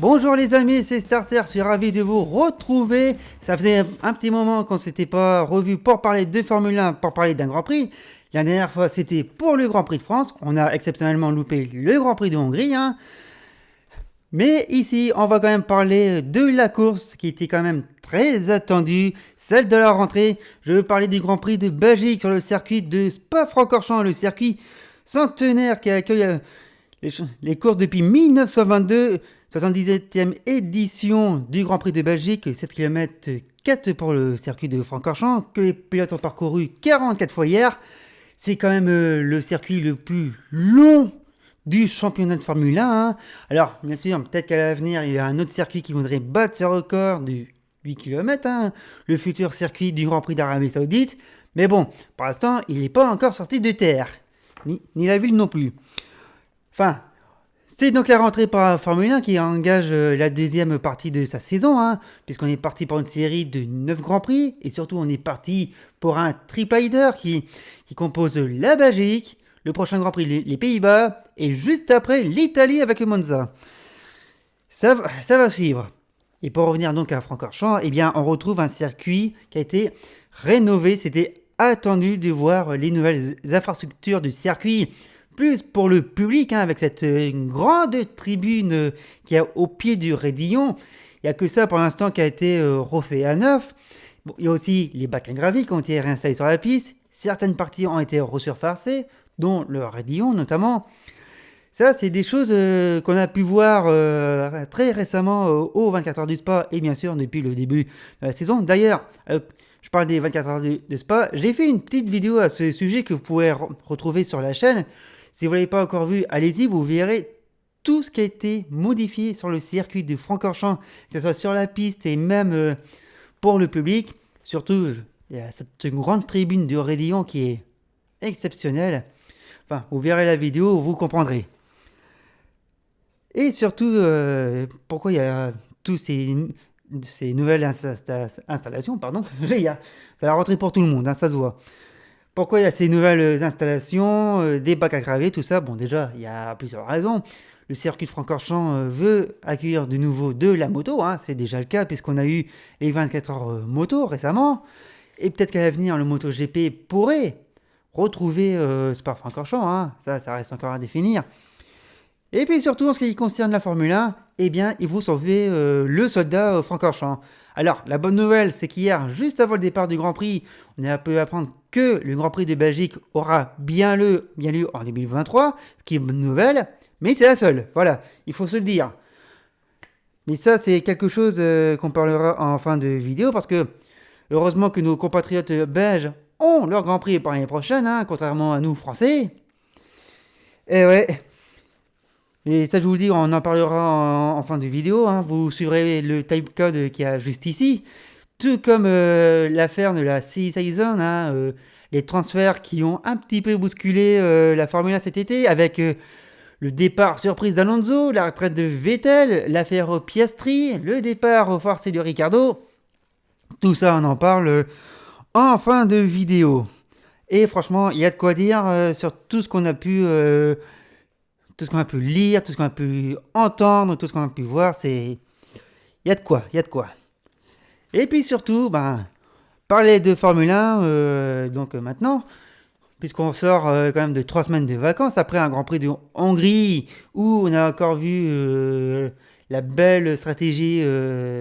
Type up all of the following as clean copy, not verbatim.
Bonjour les amis, c'est Starter, je suis ravi de vous retrouver. Ça faisait un petit moment qu'on ne s'était pas revu pour parler de Formule 1, pour parler d'un Grand Prix. La dernière fois c'était pour le Grand Prix de France, on a exceptionnellement loupé le Grand Prix de Hongrie. Mais ici on va quand même parler de la course qui était quand même très attendue, celle de la rentrée. Je veux parler du Grand Prix de Belgique sur le circuit de Spa-Francorchamps, le circuit centenaire qui accueille les courses depuis 1922. 77e édition du Grand Prix de Belgique, 7 km 4 pour le circuit de Francorchamps, que les pilotes ont parcouru 44 fois hier. C'est quand même le circuit le plus long du championnat de Formule 1. Alors, bien sûr, peut-être qu'à l'avenir, il y a un autre circuit qui voudrait battre ce record de 8 km, le futur circuit du Grand Prix d'Arabie Saoudite. Mais bon, pour l'instant, il n'est pas encore sorti de terre, ni la ville non plus. Enfin, c'est donc la rentrée pour la Formule 1 qui engage la deuxième partie de sa saison, puisqu'on est parti pour une série de 9 Grands Prix, et surtout on est parti pour un triple header qui compose la Belgique, le prochain Grand Prix les Pays-Bas, et juste après l'Italie avec le Monza. Ça va suivre. Et pour revenir donc à Francorchamps, eh bien on retrouve un circuit qui a été rénové. C'était attendu de voir les nouvelles infrastructures du circuit, plus pour le public, avec cette grande tribune qui est au pied du raidillon. Il n'y a que ça pour l'instant qui a été refait à neuf. Bon, il y a aussi les bacs à gravier qui ont été réinstallés sur la piste. Certaines parties ont été resurfacées, dont le raidillon notamment. Ça, c'est des choses qu'on a pu voir très récemment aux 24 heures du Spa, et bien sûr depuis le début de la saison. D'ailleurs, je parle des 24 heures de Spa, j'ai fait une petite vidéo à ce sujet que vous pouvez retrouver sur la chaîne. Si vous ne l'avez pas encore vu, allez-y, vous verrez tout ce qui a été modifié sur le circuit de Francorchamps, que ce soit sur la piste et même pour le public. Surtout, il y a cette grande tribune du raidillon qui est exceptionnelle. Enfin, vous verrez la vidéo, vous comprendrez. Et surtout, pourquoi il y a tous ces nouvelles installations, pardon, c'est la rentrée pour tout le monde, ça se voit. Pourquoi il y a ces nouvelles installations, des bacs à gravier, tout ça? Bon, déjà, il y a plusieurs raisons. Le circuit de Francorchamps veut accueillir de nouveau de la moto, c'est déjà le cas puisqu'on a eu les 24 heures moto récemment. Et peut-être qu'à l'avenir, le MotoGP pourrait retrouver Spa-Francorchamps, ça reste encore à définir. Et puis surtout, en ce qui concerne la Formule 1, eh bien, il faut sauver le soldat Francorchamps. Alors, la bonne nouvelle, c'est qu'hier, juste avant le départ du Grand Prix, on a pu apprendre que le Grand Prix de Belgique aura bien lieu en 2023, ce qui est une bonne nouvelle, mais c'est la seule, voilà, il faut se le dire. Mais ça, c'est quelque chose qu'on parlera en fin de vidéo, parce que heureusement que nos compatriotes belges ont leur Grand Prix pour l'année prochaine, contrairement à nous, Français. Et ouais... Et ça, je vous le dis, on en parlera en fin de vidéo. Vous suivrez le timecode qui est juste ici. Tout comme l'affaire de la Season, les transferts qui ont un petit peu bousculé la Formule 1 cet été, avec le départ surprise d'Alonso, la retraite de Vettel, l'affaire Piastri, le départ forcé de Ricciardo. Tout ça, on en parle en fin de vidéo. Et franchement, il y a de quoi dire sur tout ce qu'on a pu... tout ce qu'on a pu lire, tout ce qu'on a pu entendre, tout ce qu'on a pu voir, il y a de quoi. Et puis surtout, parler de Formule 1, donc maintenant, puisqu'on sort quand même de 3 semaines de vacances, après un Grand Prix de Hongrie, où on a encore vu la belle stratégie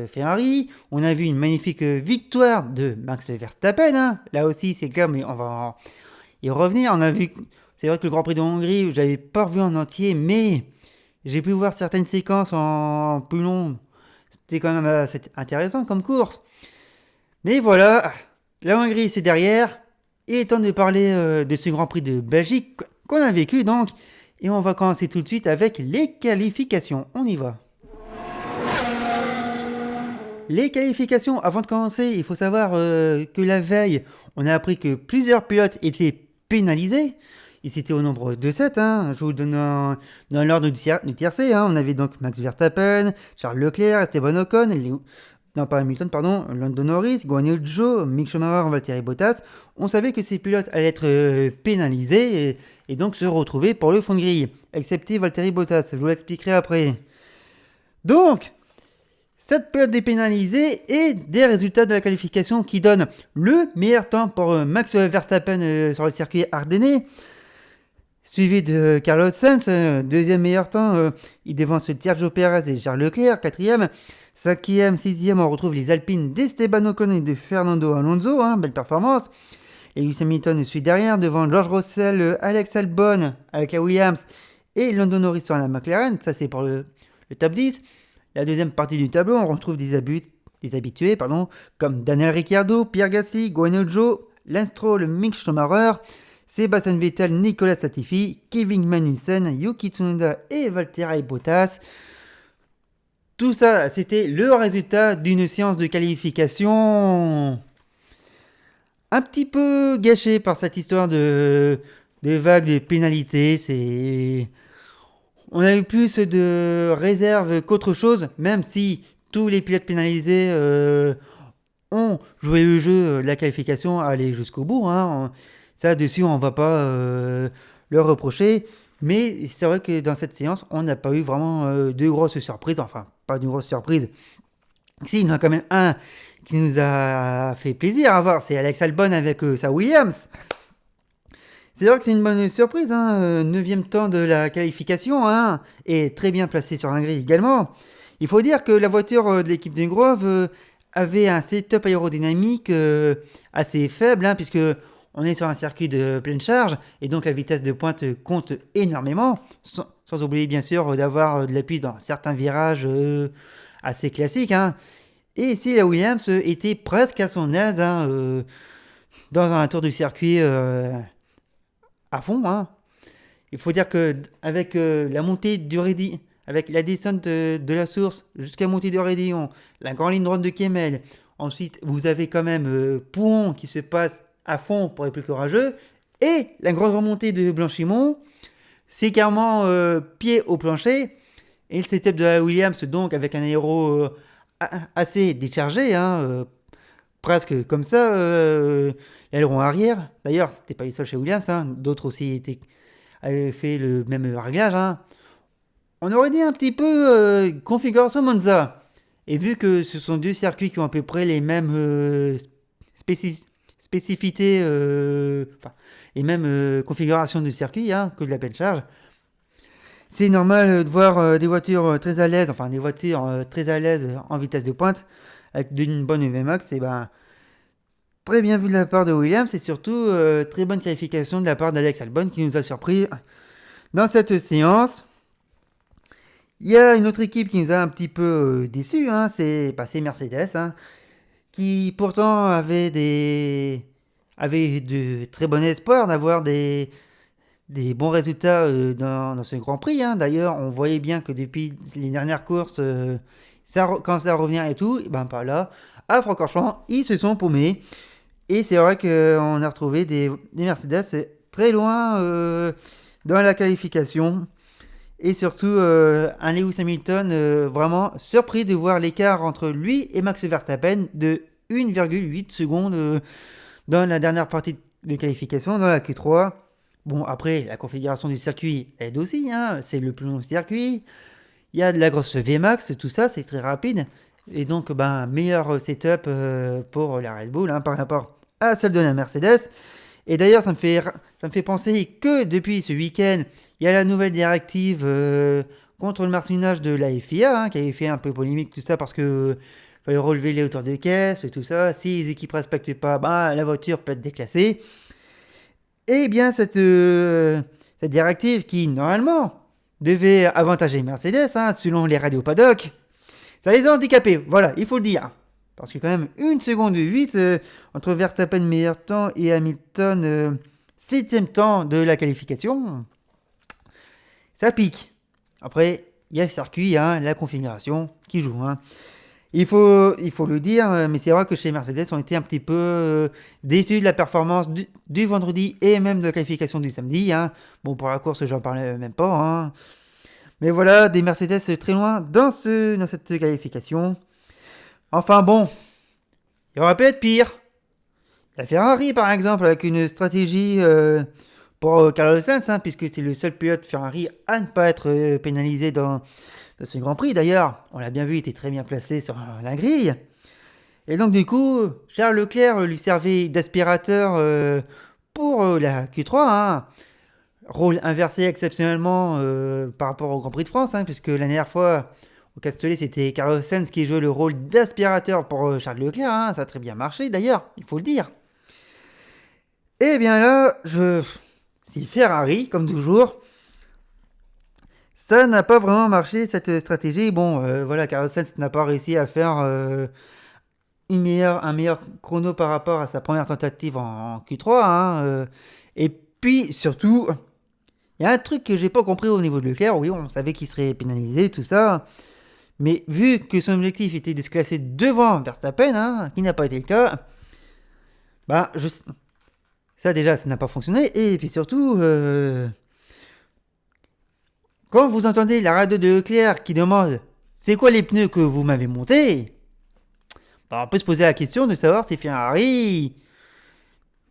Ferrari, on a vu une magnifique victoire de Max Verstappen, là aussi c'est clair, mais on va y revenir, on a vu... C'est vrai que le Grand Prix de Hongrie, je n'avais pas revu en entier, mais j'ai pu voir certaines séquences en plus long. C'était quand même assez intéressant comme course. Mais voilà, la Hongrie c'est derrière. Il est temps de parler de ce Grand Prix de Belgique qu'on a vécu donc. Et on va commencer tout de suite avec les qualifications. On y va. Les qualifications, avant de commencer, il faut savoir que la veille, on a appris que plusieurs pilotes étaient pénalisés. Ils étaient au nombre de 7. Hein. Je vous donne dans l'ordre du tiercé. Hein. On avait donc Max Verstappen, Charles Leclerc, Esteban Ocon, non pas Hamilton, pardon, Lando Norris, Guan Yu Zhou, Mick Schumacher, Valtteri Bottas. On savait que ces pilotes allaient être pénalisés et donc se retrouver pour le fond de grille, excepté Valtteri Bottas. Je vous l'expliquerai après. Donc, cette période dépénalisée et des résultats de la qualification qui donnent le meilleur temps pour Max Verstappen sur le circuit ardennais, suivi de Carlos Sainz, deuxième meilleur temps, il devance Sergio Perez et Charles Leclerc, quatrième, cinquième, sixième, on retrouve les Alpines d'Esteban Ocon et de Fernando Alonso, belle performance. Et Lewis Hamilton suit derrière devant George Russell, Alex Albon avec la Williams et Lando Norris sur la McLaren, ça c'est pour le top 10. La deuxième partie du tableau, on retrouve des habitués, comme Daniel Ricciardo, Pierre Gasly, Guan Yu Zhou, Lance Stroll, Mick Schumacher, Sebastian Vettel, Nicolas Latifi, Kevin Magnussen, Yuki Tsunoda et Valtteri Bottas. Tout ça, c'était le résultat d'une séance de qualification un petit peu gâchée par cette histoire de vagues de pénalités. On a eu plus de réserves qu'autre chose, même si tous les pilotes pénalisés ont joué le jeu de la qualification, aller jusqu'au bout. Ça, dessus, on ne va pas leur reprocher. Mais c'est vrai que dans cette séance, on n'a pas eu vraiment de grosses surprises. Enfin, pas de grosses surprises. Si, il y en a quand même un qui nous a fait plaisir à voir. C'est Alex Albon avec sa Williams. C'est vrai que c'est une bonne surprise, 9e temps de la qualification, et très bien placé sur la grille également. Il faut dire que la voiture de l'équipe de Grove avait un setup aérodynamique assez faible, puisque on est sur un circuit de pleine charge, et donc la vitesse de pointe compte énormément, sans oublier bien sûr d'avoir de l'appui dans certains virages assez classiques. Et ici, la Williams était presque à son aise dans un tour du circuit à fond. Il faut dire que avec la montée du Raidillon, avec la descente de la source jusqu'à la montée du Raidillon, la grande ligne droite de Kemmel, ensuite vous avez quand même Pouhon qui se passe à fond pour les plus courageux, et la grande remontée de Blanchimont, c'est carrément pied au plancher, et le setup de la Williams donc avec un aéro assez déchargé, presque comme ça, l'aileron arrière. D'ailleurs, c'était pas les seuls chez Williams, d'autres aussi avaient fait le même réglage. On aurait dit un petit peu configuration Monza. Et vu que ce sont deux circuits qui ont à peu près les mêmes spécificités, les mêmes configurations du circuit que de la pleine charge, c'est normal de voir des voitures très à l'aise, en vitesse de pointe, avec d'une bonne VMAX, et très bien vu de la part de Williams, et surtout très bonne qualification de la part d'Alex Albon qui nous a surpris dans cette séance. Il y a une autre équipe qui nous a un petit peu déçus, c'est Mercedes, qui pourtant avait de très bons espoirs d'avoir des bons résultats dans ce Grand Prix. D'ailleurs, on voyait bien que depuis les dernières courses, ça commençait à revenir et tout. Et pas là, à Francorchamps, ils se sont paumés. Et c'est vrai qu'on a retrouvé des Mercedes très loin dans la qualification. Et surtout, un Lewis Hamilton vraiment surpris de voir l'écart entre lui et Max Verstappen de 1,8 secondes dans la dernière partie de qualification, dans la Q3. Bon, après, la configuration du circuit aide aussi, c'est le plus long circuit. Il y a de la grosse VMAX, tout ça, c'est très rapide. Et donc, meilleur setup pour la Red Bull par rapport à celle de la Mercedes. Et d'ailleurs, ça me fait penser que depuis ce week-end, il y a la nouvelle directive contre le marcinage de la FIA, qui avait fait un peu polémique, tout ça, parce que fallait relever les hauteurs de caisse, tout ça. Si les équipes ne respectent pas, la voiture peut être déclassée. Et bien, cette directive qui, normalement, devait avantager Mercedes, selon les radios paddock, ça les a handicapés, voilà, il faut le dire. Parce que quand même, 1 seconde 8 entre Verstappen meilleur temps et Hamilton 7e temps de la qualification, ça pique. Après, il y a le circuit, la configuration qui joue. Il faut le dire, mais c'est vrai que chez Mercedes, on était un petit peu déçus de la performance du vendredi et même de la qualification du samedi, hein. Bon, pour la course, j'en parlais même pas, hein. Mais voilà, des Mercedes très loin dans cette qualification. Enfin bon, il aurait pu être pire. La Ferrari, par exemple, avec une stratégie pour Carlos Sainz, hein, puisque c'est le seul pilote Ferrari à ne pas être pénalisé dans ce Grand Prix. D'ailleurs, on l'a bien vu, il était très bien placé sur la grille. Et donc, du coup, Charles Leclerc lui servait d'aspirateur pour la Q3, hein. Rôle inversé exceptionnellement par rapport au Grand Prix de France, hein, puisque la dernière fois, au Castellet, c'était Carlos Sainz qui jouait le rôle d'aspirateur pour Charles Leclerc, hein. Ça a très bien marché d'ailleurs, il faut le dire. Et bien là, c'est Ferrari, comme toujours. Ça n'a pas vraiment marché cette stratégie. Bon, voilà, Carlos Sainz n'a pas réussi à faire un meilleur chrono par rapport à sa première tentative en Q3, hein, et puis surtout, il y a un truc que j'ai pas compris au niveau de Leclerc. Oui, on savait qu'il serait pénalisé, tout ça. Mais vu que son objectif était de se classer devant Verstappen, hein, qui n'a pas été le cas, bah, ça déjà, ça n'a pas fonctionné. Et puis surtout, quand vous entendez la radio de Leclerc qui demande c'est quoi les pneus que vous m'avez montés, bah, on peut se poser la question de savoir si Ferrari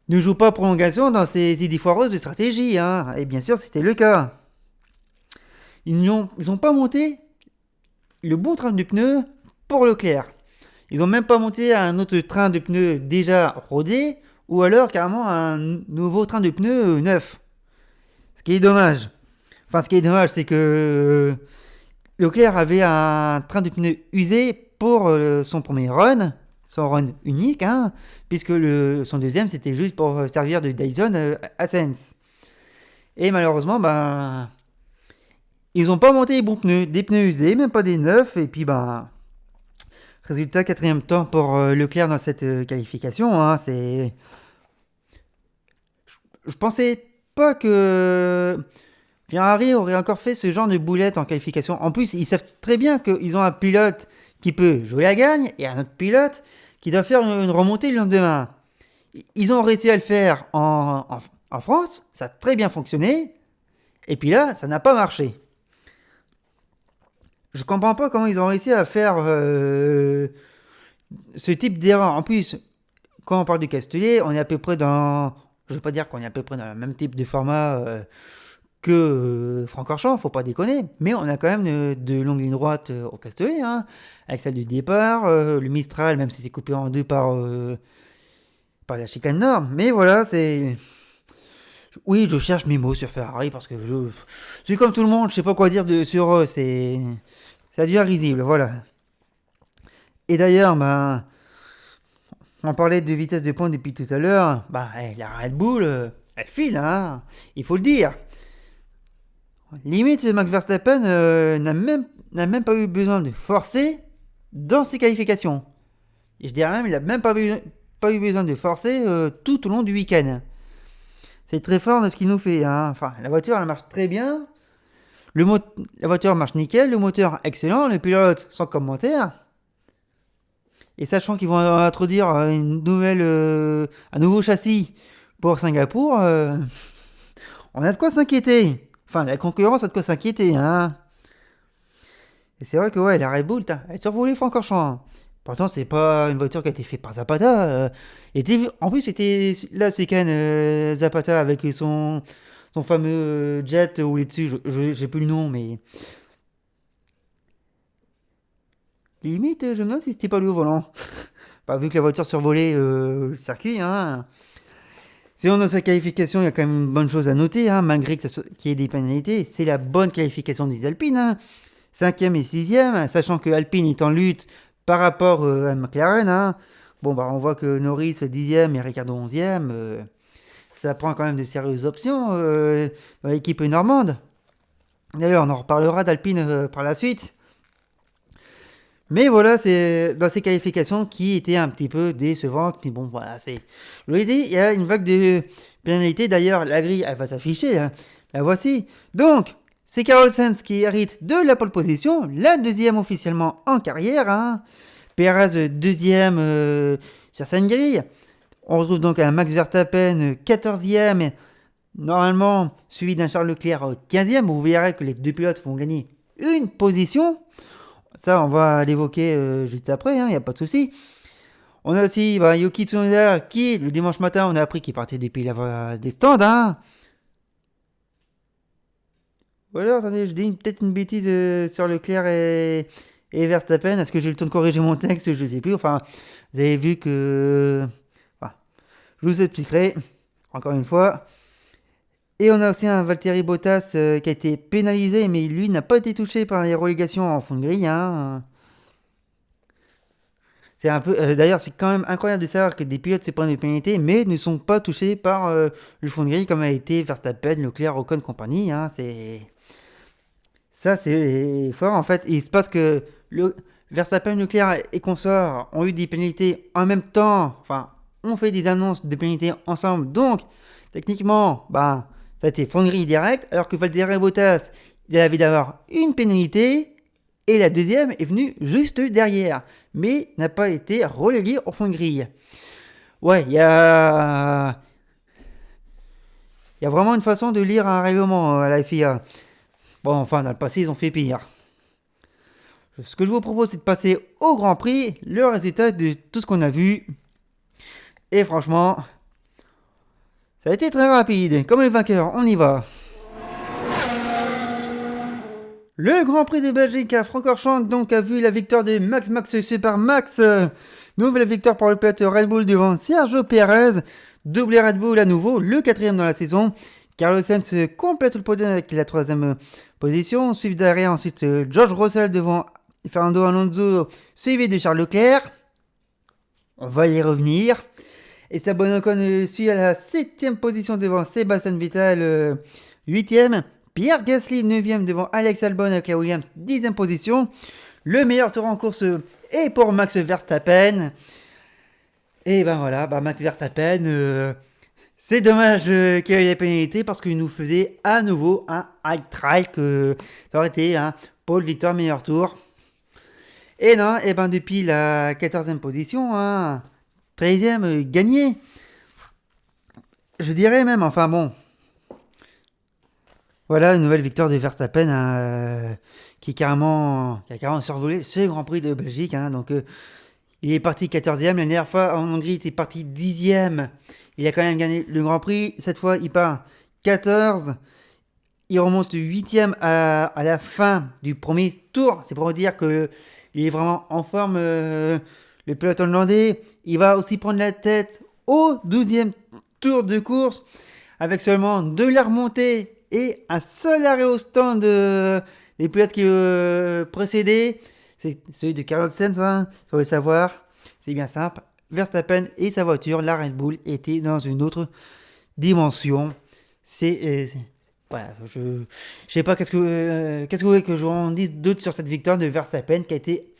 ne joue pas prolongation dans ses idées foireuses de stratégie, hein. Et bien sûr, c'était le cas. Ils ont pas monté le bon train de pneus pour Leclerc. Ils n'ont même pas monté un autre train de pneus déjà rodé, ou alors carrément un nouveau train de pneus neuf. Ce qui est dommage. Enfin, ce qui est dommage, c'est que Leclerc avait un train de pneus usé pour son premier run, son run unique, hein, puisque son deuxième, c'était juste pour servir de Dyson à Sainz. Et malheureusement, ben, ils n'ont pas monté les bons pneus, des pneus usés, même pas des neufs, et puis ben, résultat, quatrième temps pour Leclerc dans cette qualification, hein, je pensais pas que Ferrari aurait encore fait ce genre de boulette en qualification. En plus, ils savent très bien qu'ils ont un pilote qui peut jouer la gagne et un autre pilote qui doit faire une remontée le lendemain. Ils ont réussi à le faire en France, ça a très bien fonctionné, et puis là, ça n'a pas marché. Je comprends pas comment ils ont réussi à faire ce type d'erreur. En plus, quand on parle du Castellet, on est à peu près dans... Je ne veux pas dire qu'on est à peu près dans le même type de format que Francorchamps, faut pas déconner. Mais on a quand même de longues lignes droites au Castellet, hein, avec celle du départ, le Mistral, même si c'est coupé en deux par la chicane nord. Mais voilà, c'est... Oui, je cherche mes mots sur Ferrari parce que je suis comme tout le monde, je sais pas quoi dire sur eux, ça devient risible, voilà. Et d'ailleurs, ben, on parlait de vitesse de pointe depuis tout à l'heure, bah, la Red Bull, elle file, hein, il faut le dire. Limite, Max Verstappen n'a même pas eu besoin de forcer dans ses qualifications. Et je dirais même, il n'a même pas eu besoin de forcer tout au long du week-end. C'est très fort de ce qu'il nous fait, hein. Enfin, la voiture, elle marche très bien. La voiture marche nickel, le moteur excellent, les pilotes sans commentaire. Et sachant qu'ils vont introduire un nouveau châssis pour Singapour, on a de quoi s'inquiéter. Enfin, la concurrence a de quoi s'inquiéter, hein. Et c'est vrai que ouais, la Red Bull, elle survolait Francorchamps. Pourtant, c'est pas une voiture qui a été faite par Zapata. En plus, c'était là ce week-end Zapata avec son fameux jet où il est dessus. J'ai plus le nom, mais limite, je me demande si c'était pas lui au volant. Bah, vu que la voiture survolait le circuit, hein. Sinon, dans sa qualification, il y a quand même une bonne chose à noter, hein, malgré qu'il y ait des pénalités. C'est la bonne qualification des Alpines, hein. 5e et 6e, sachant que Alpine est en lutte par rapport à McLaren, hein. Bon, bah, on voit que Norris 10e et Ricciardo 11e, ça prend quand même de sérieuses options dans l'équipe normande. D'ailleurs, on en reparlera d'Alpine par la suite. Mais voilà, c'est dans ces qualifications qui étaient un petit peu décevantes. Mais bon, voilà, je l'ai dit, il y a une vague de pénalités. D'ailleurs, la grille, elle va s'afficher, hein. La voici. Donc, c'est Carlos Sainz qui hérite de la pole position, la deuxième officiellement en carrière, hein. Perez deuxième sur sa grille. On retrouve donc un Max Verstappen 14e, normalement suivi d'un Charles Leclerc 15e. Vous verrez que les deux pilotes vont gagner une position. Ça, on va l'évoquer juste après, il n'y a pas de souci. On a aussi Yuki Tsunoda qui, le dimanche matin, on a appris qu'il partait depuis des stands. Voilà, attendez, je dis peut-être une bêtise sur Leclerc et Verstappen. Est-ce que j'ai eu le temps de corriger mon texte? Je ne sais plus. Enfin, vous avez vu que... Enfin, je vous expliquerai, encore une fois. Et on a aussi un Valtteri Bottas qui a été pénalisé, mais lui n'a pas été touché par les relégations en fond de grille. C'est un peu, d'ailleurs, c'est quand même incroyable de savoir que des pilotes se prennent des pénalités, mais ne sont pas touchés par le fond de grille comme a été Verstappen, Leclerc, Ocon, compagnie. C'est fort en fait. Il se passe que Verstappen, Leclerc et consorts ont eu des pénalités en même temps. Enfin, on fait des annonces de pénalités ensemble. Donc, techniquement, ça a été fond de grille direct, alors que Valtteri Bottas, il avait d'avoir une pénalité. Et la deuxième est venue juste derrière, mais n'a pas été reléguée au fond de grille. Ouais, il y a vraiment une façon de lire un règlement à la FIA. Bon, enfin, dans le passé, ils ont fait pire. Ce que je vous propose, c'est de passer au Grand Prix, le résultat de tout ce qu'on a vu. Et franchement, ça a été très rapide. Comme le vainqueur, on y va. Le Grand Prix de Belgique à Francorchamps donc a vu la victoire de Max Super Max. Nouvelle victoire pour le pilote Red Bull devant Sergio Pérez. Doublé Red Bull à nouveau, le 4e dans la saison. Carlos Sainz complète le podium avec la 3e position. Suivi derrière ensuite George Russell devant Fernando Alonso, suivi de Charles Leclerc. On va y revenir. Esteban Ocon suit à la 7e position devant Sébastien Vettel, 8e. Pierre Gasly 9e devant Alex Albon avec la Williams 10e position. Le meilleur tour en course est pour Max Verstappen. Et voilà, Max Verstappen, c'est dommage qu'il y ait des pénalités parce qu'il nous faisait à nouveau un high track. Ça aurait été un pole victoire meilleur tour. Et non, depuis la 14e position, 13e gagné. Je dirais même, enfin bon. Voilà, une nouvelle victoire de Verstappen qui a carrément survolé ce Grand Prix de Belgique. Donc, il est parti 14e. La dernière fois, en Hongrie, il était parti 10e. Il a quand même gagné le Grand Prix. Cette fois, il part 14. Il remonte 8e à la fin du premier tour. C'est pour vous dire qu'il est vraiment en forme, le pilote hollandais. Il va aussi prendre la tête au 12e tour de course avec seulement 2 la remontée et un seul arrêt au stand des pilotes qui le précédaient. C'est celui de Carlos Sainz, il faut le savoir. C'est bien simple. Verstappen et sa voiture, la Red Bull, étaient dans une autre dimension. Voilà, je sais pas qu'est-ce que vous voulez que je en dise d'autre sur cette victoire de Verstappen qui a été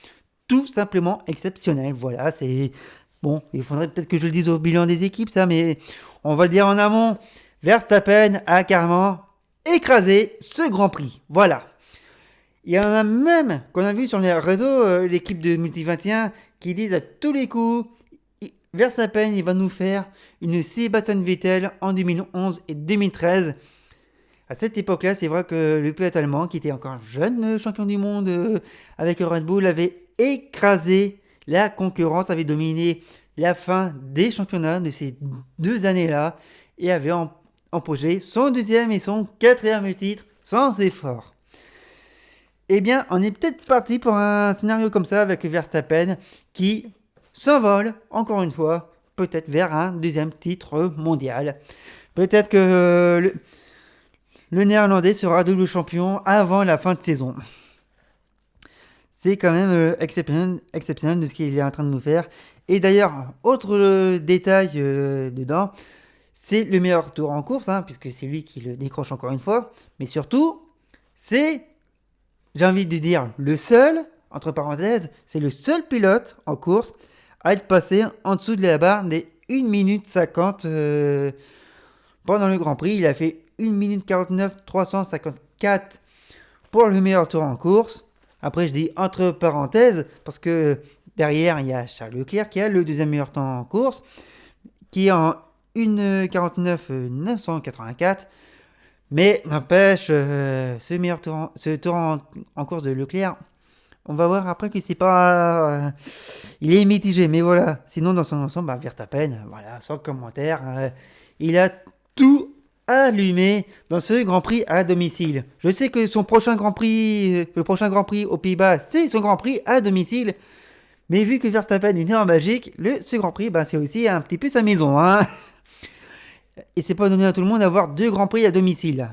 tout simplement exceptionnelle. Voilà, c'est bon. Il faudrait peut-être que je le dise au bilan des équipes, ça, mais on va le dire en amont. Verstappen a carrément écrasé ce Grand Prix. Voilà. Il y en a même qu'on a vu sur les réseaux, l'équipe de Multi 21, qui disent à tous les coups, Verstappen, il va nous faire une Sébastien Vettel en 2011 et 2013. À cette époque-là, c'est vrai que le pilote allemand, qui était encore jeune champion du monde avec Red Bull, avait écrasé la concurrence, avait dominé la fin des championnats de ces 2 années-là et avait empoché son 2e et son 4e titre sans effort. Eh bien, on est peut-être parti pour un scénario comme ça avec Verstappen qui s'envole, encore une fois, peut-être vers un 2e titre mondial. Peut-être que le néerlandais sera double champion avant la fin de saison. C'est quand même exceptionnel de ce qu'il est en train de nous faire. Et d'ailleurs, autre détail dedans, c'est le meilleur tour en course, puisque c'est lui qui le décroche encore une fois. Mais surtout, c'est, j'ai envie de dire, le seul, entre parenthèses, c'est le seul pilote en course à être passé en dessous de la barre des 1 minute 50 pendant le Grand Prix. Il a fait 1 minute 49 354 pour le meilleur tour en course. Après, je dis entre parenthèses, parce que Derrière, il y a Charles Leclerc qui a le deuxième meilleur temps en course, qui est en 1:49,984. Mais n'empêche, ce tour en course de Leclerc, on va voir après que c'est pas. Il est mitigé, mais voilà. Sinon, dans son ensemble, Verstappen, voilà, sans commentaire, il a tout allumé dans ce Grand Prix à domicile. Je sais que son prochain Grand Prix, le prochain Grand Prix aux Pays-Bas, c'est son Grand Prix à domicile. Mais vu que Verstappen est né en Belgique, ce Grand Prix, c'est aussi un petit peu sa maison, hein. Et c'est pas donné à tout le monde d'avoir 2 Grands Prix à domicile.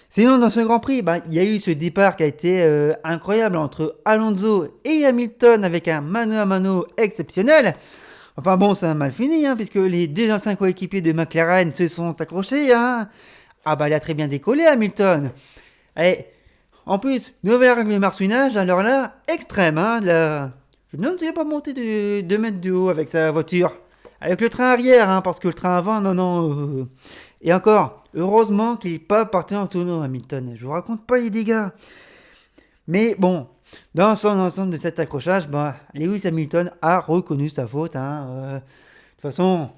Sinon, dans ce Grand Prix, il y a eu ce départ qui a été incroyable entre Alonso et Hamilton avec un mano à mano exceptionnel. Enfin bon, ça a mal fini, hein, puisque les 2 anciens coéquipiers de McLaren se sont accrochés. Hein. Il a très bien décollé, Hamilton. Et en plus, nouvelle règle de marsuinage, alors là, extrême. Hein, je me demande s'il n'a pas monté de 2 mètres de haut avec sa voiture. Avec le train arrière, hein, parce que le train avant, non. Et encore, heureusement qu'il n'est pas parti en tonneau, Hamilton. Je vous raconte pas les dégâts. Mais bon, dans son ensemble de cet accrochage, Lewis Hamilton a reconnu sa faute. Hein. De toute façon,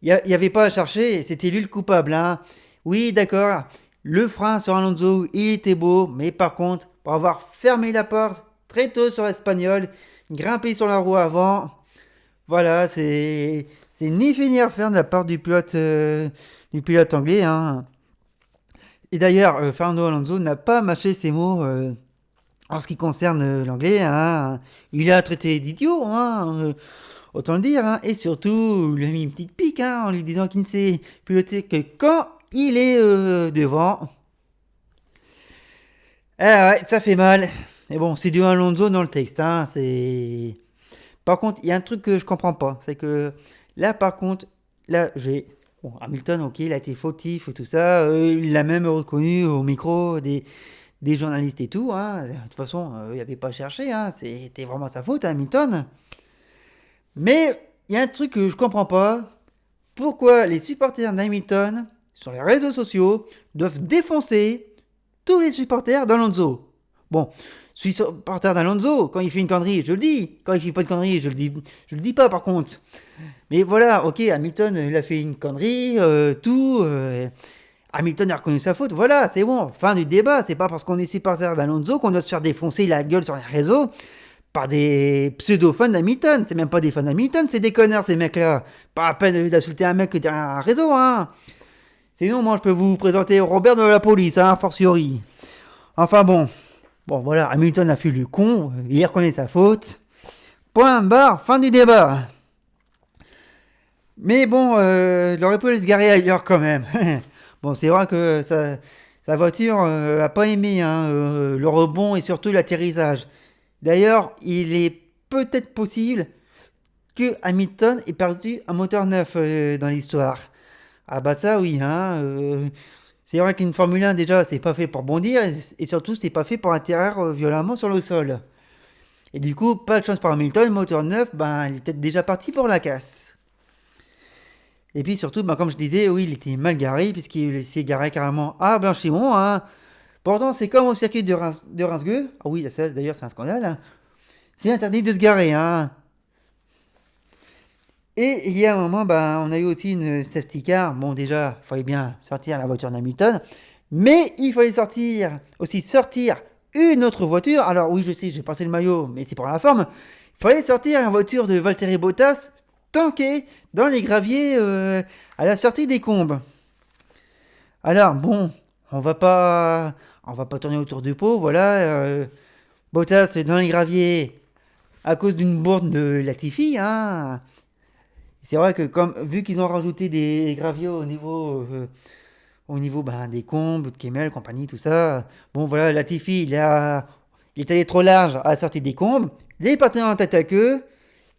il n'y avait pas à chercher, c'était lui le coupable. Hein. Oui, d'accord, le frein sur Alonso, il était beau, mais par contre, pour avoir fermé la porte très tôt sur l'Espagnol, grimpé sur la roue avant, voilà, c'est ni fait ni à faire de la part du pilote anglais. Hein. Et d'ailleurs, Fernando Alonso n'a pas mâché ses mots en ce qui concerne l'anglais. Hein. Il a traité d'idiot, hein, autant le dire. Hein. Et surtout, il a mis une petite pique en lui disant qu'il ne sait piloter que quand il est devant. Ouais, ça fait mal. Mais bon, c'est du Alonso dans le texte. Hein, c'est... Par contre, il y a un truc que je comprends pas. C'est que là, par contre, j'ai... Bon, Hamilton, ok, il a été fautif et tout ça. Il l'a même reconnu au micro des journalistes et tout. Hein. De toute façon, il n'avait pas cherché. Hein. C'était vraiment sa faute, Hamilton. Mais il y a un truc que je comprends pas. Pourquoi les supporters d'Hamilton, sur les réseaux sociaux, doivent défoncer tous les supporters d'Alonso? Bon, supporter d'Alonso, quand il fait une connerie, je le dis. Quand il fait pas de connerie, je le dis pas par contre. Mais voilà, ok, Hamilton, il a fait une connerie, Hamilton a reconnu sa faute, voilà, c'est bon, fin du débat. C'est pas parce qu'on est supporter d'Alonso qu'on doit se faire défoncer la gueule sur les réseaux par des pseudo-fans d'Hamilton. C'est même pas des fans d'Hamilton, c'est des connards ces mecs-là. Pas à peine d'insulter un mec derrière un réseau, hein. Sinon, moi, je peux vous présenter Robert de la police, hein, fortiori. Enfin bon, voilà, Hamilton a fait le con, il reconnaît sa faute. Point barre, fin du débat. Mais bon, il aurait pu se garer ailleurs quand même. Bon, c'est vrai que sa voiture a pas aimé le rebond et surtout l'atterrissage. D'ailleurs, il est peut-être possible que Hamilton ait perdu un moteur neuf dans l'histoire. Ah bah ça oui, hein. C'est vrai qu'une Formule 1 déjà, c'est pas fait pour bondir et surtout c'est pas fait pour atterrir violemment sur le sol. Et du coup, pas de chance pour Hamilton, moteur neuf, il est peut-être déjà parti pour la casse. Et puis surtout, comme je disais, oui, il était mal garé, puisqu'il s'est garé carrément à Blanchimont. Hein. Pourtant, c'est comme au circuit de Reims-Gueux. Ah oui, ça, d'ailleurs, c'est un scandale. Hein. C'est interdit de se garer. Hein. Et il y a un moment, on a eu aussi une safety car. Bon, déjà, il fallait bien sortir la voiture d'Hamilton. Mais il fallait aussi sortir une autre voiture. Alors oui, je sais, j'ai porté le maillot, mais c'est pour la forme. Il fallait sortir la voiture de Valtteri Bottas tanké dans les graviers à la sortie des combes. Alors bon, on va pas tourner autour du pot, voilà. Bottas dans les graviers à cause d'une bourde de Latifi. Hein. C'est vrai que vu qu'ils ont rajouté des graviers au niveau des combes, de Kemmel, compagnie, tout ça. Bon voilà, Latifi il est allé trop large à la sortie des combes. Il est parti en tête à queue.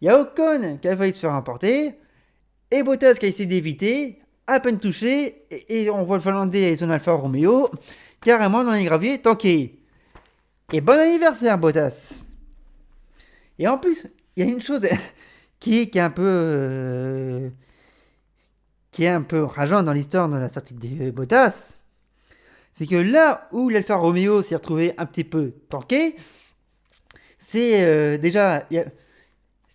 Il y a Ocon qui a failli se faire emporter. Et Bottas qui a essayé d'éviter. À peine touché. Et on voit le Finlandais et son Alfa Romeo carrément dans les graviers tanké. Et bon anniversaire Bottas. Et en plus, il y a une chose qui est un peu rageante dans l'histoire de la sortie de Bottas. C'est que là où l'Alfa Romeo s'est retrouvé un petit peu tanké, Déjà,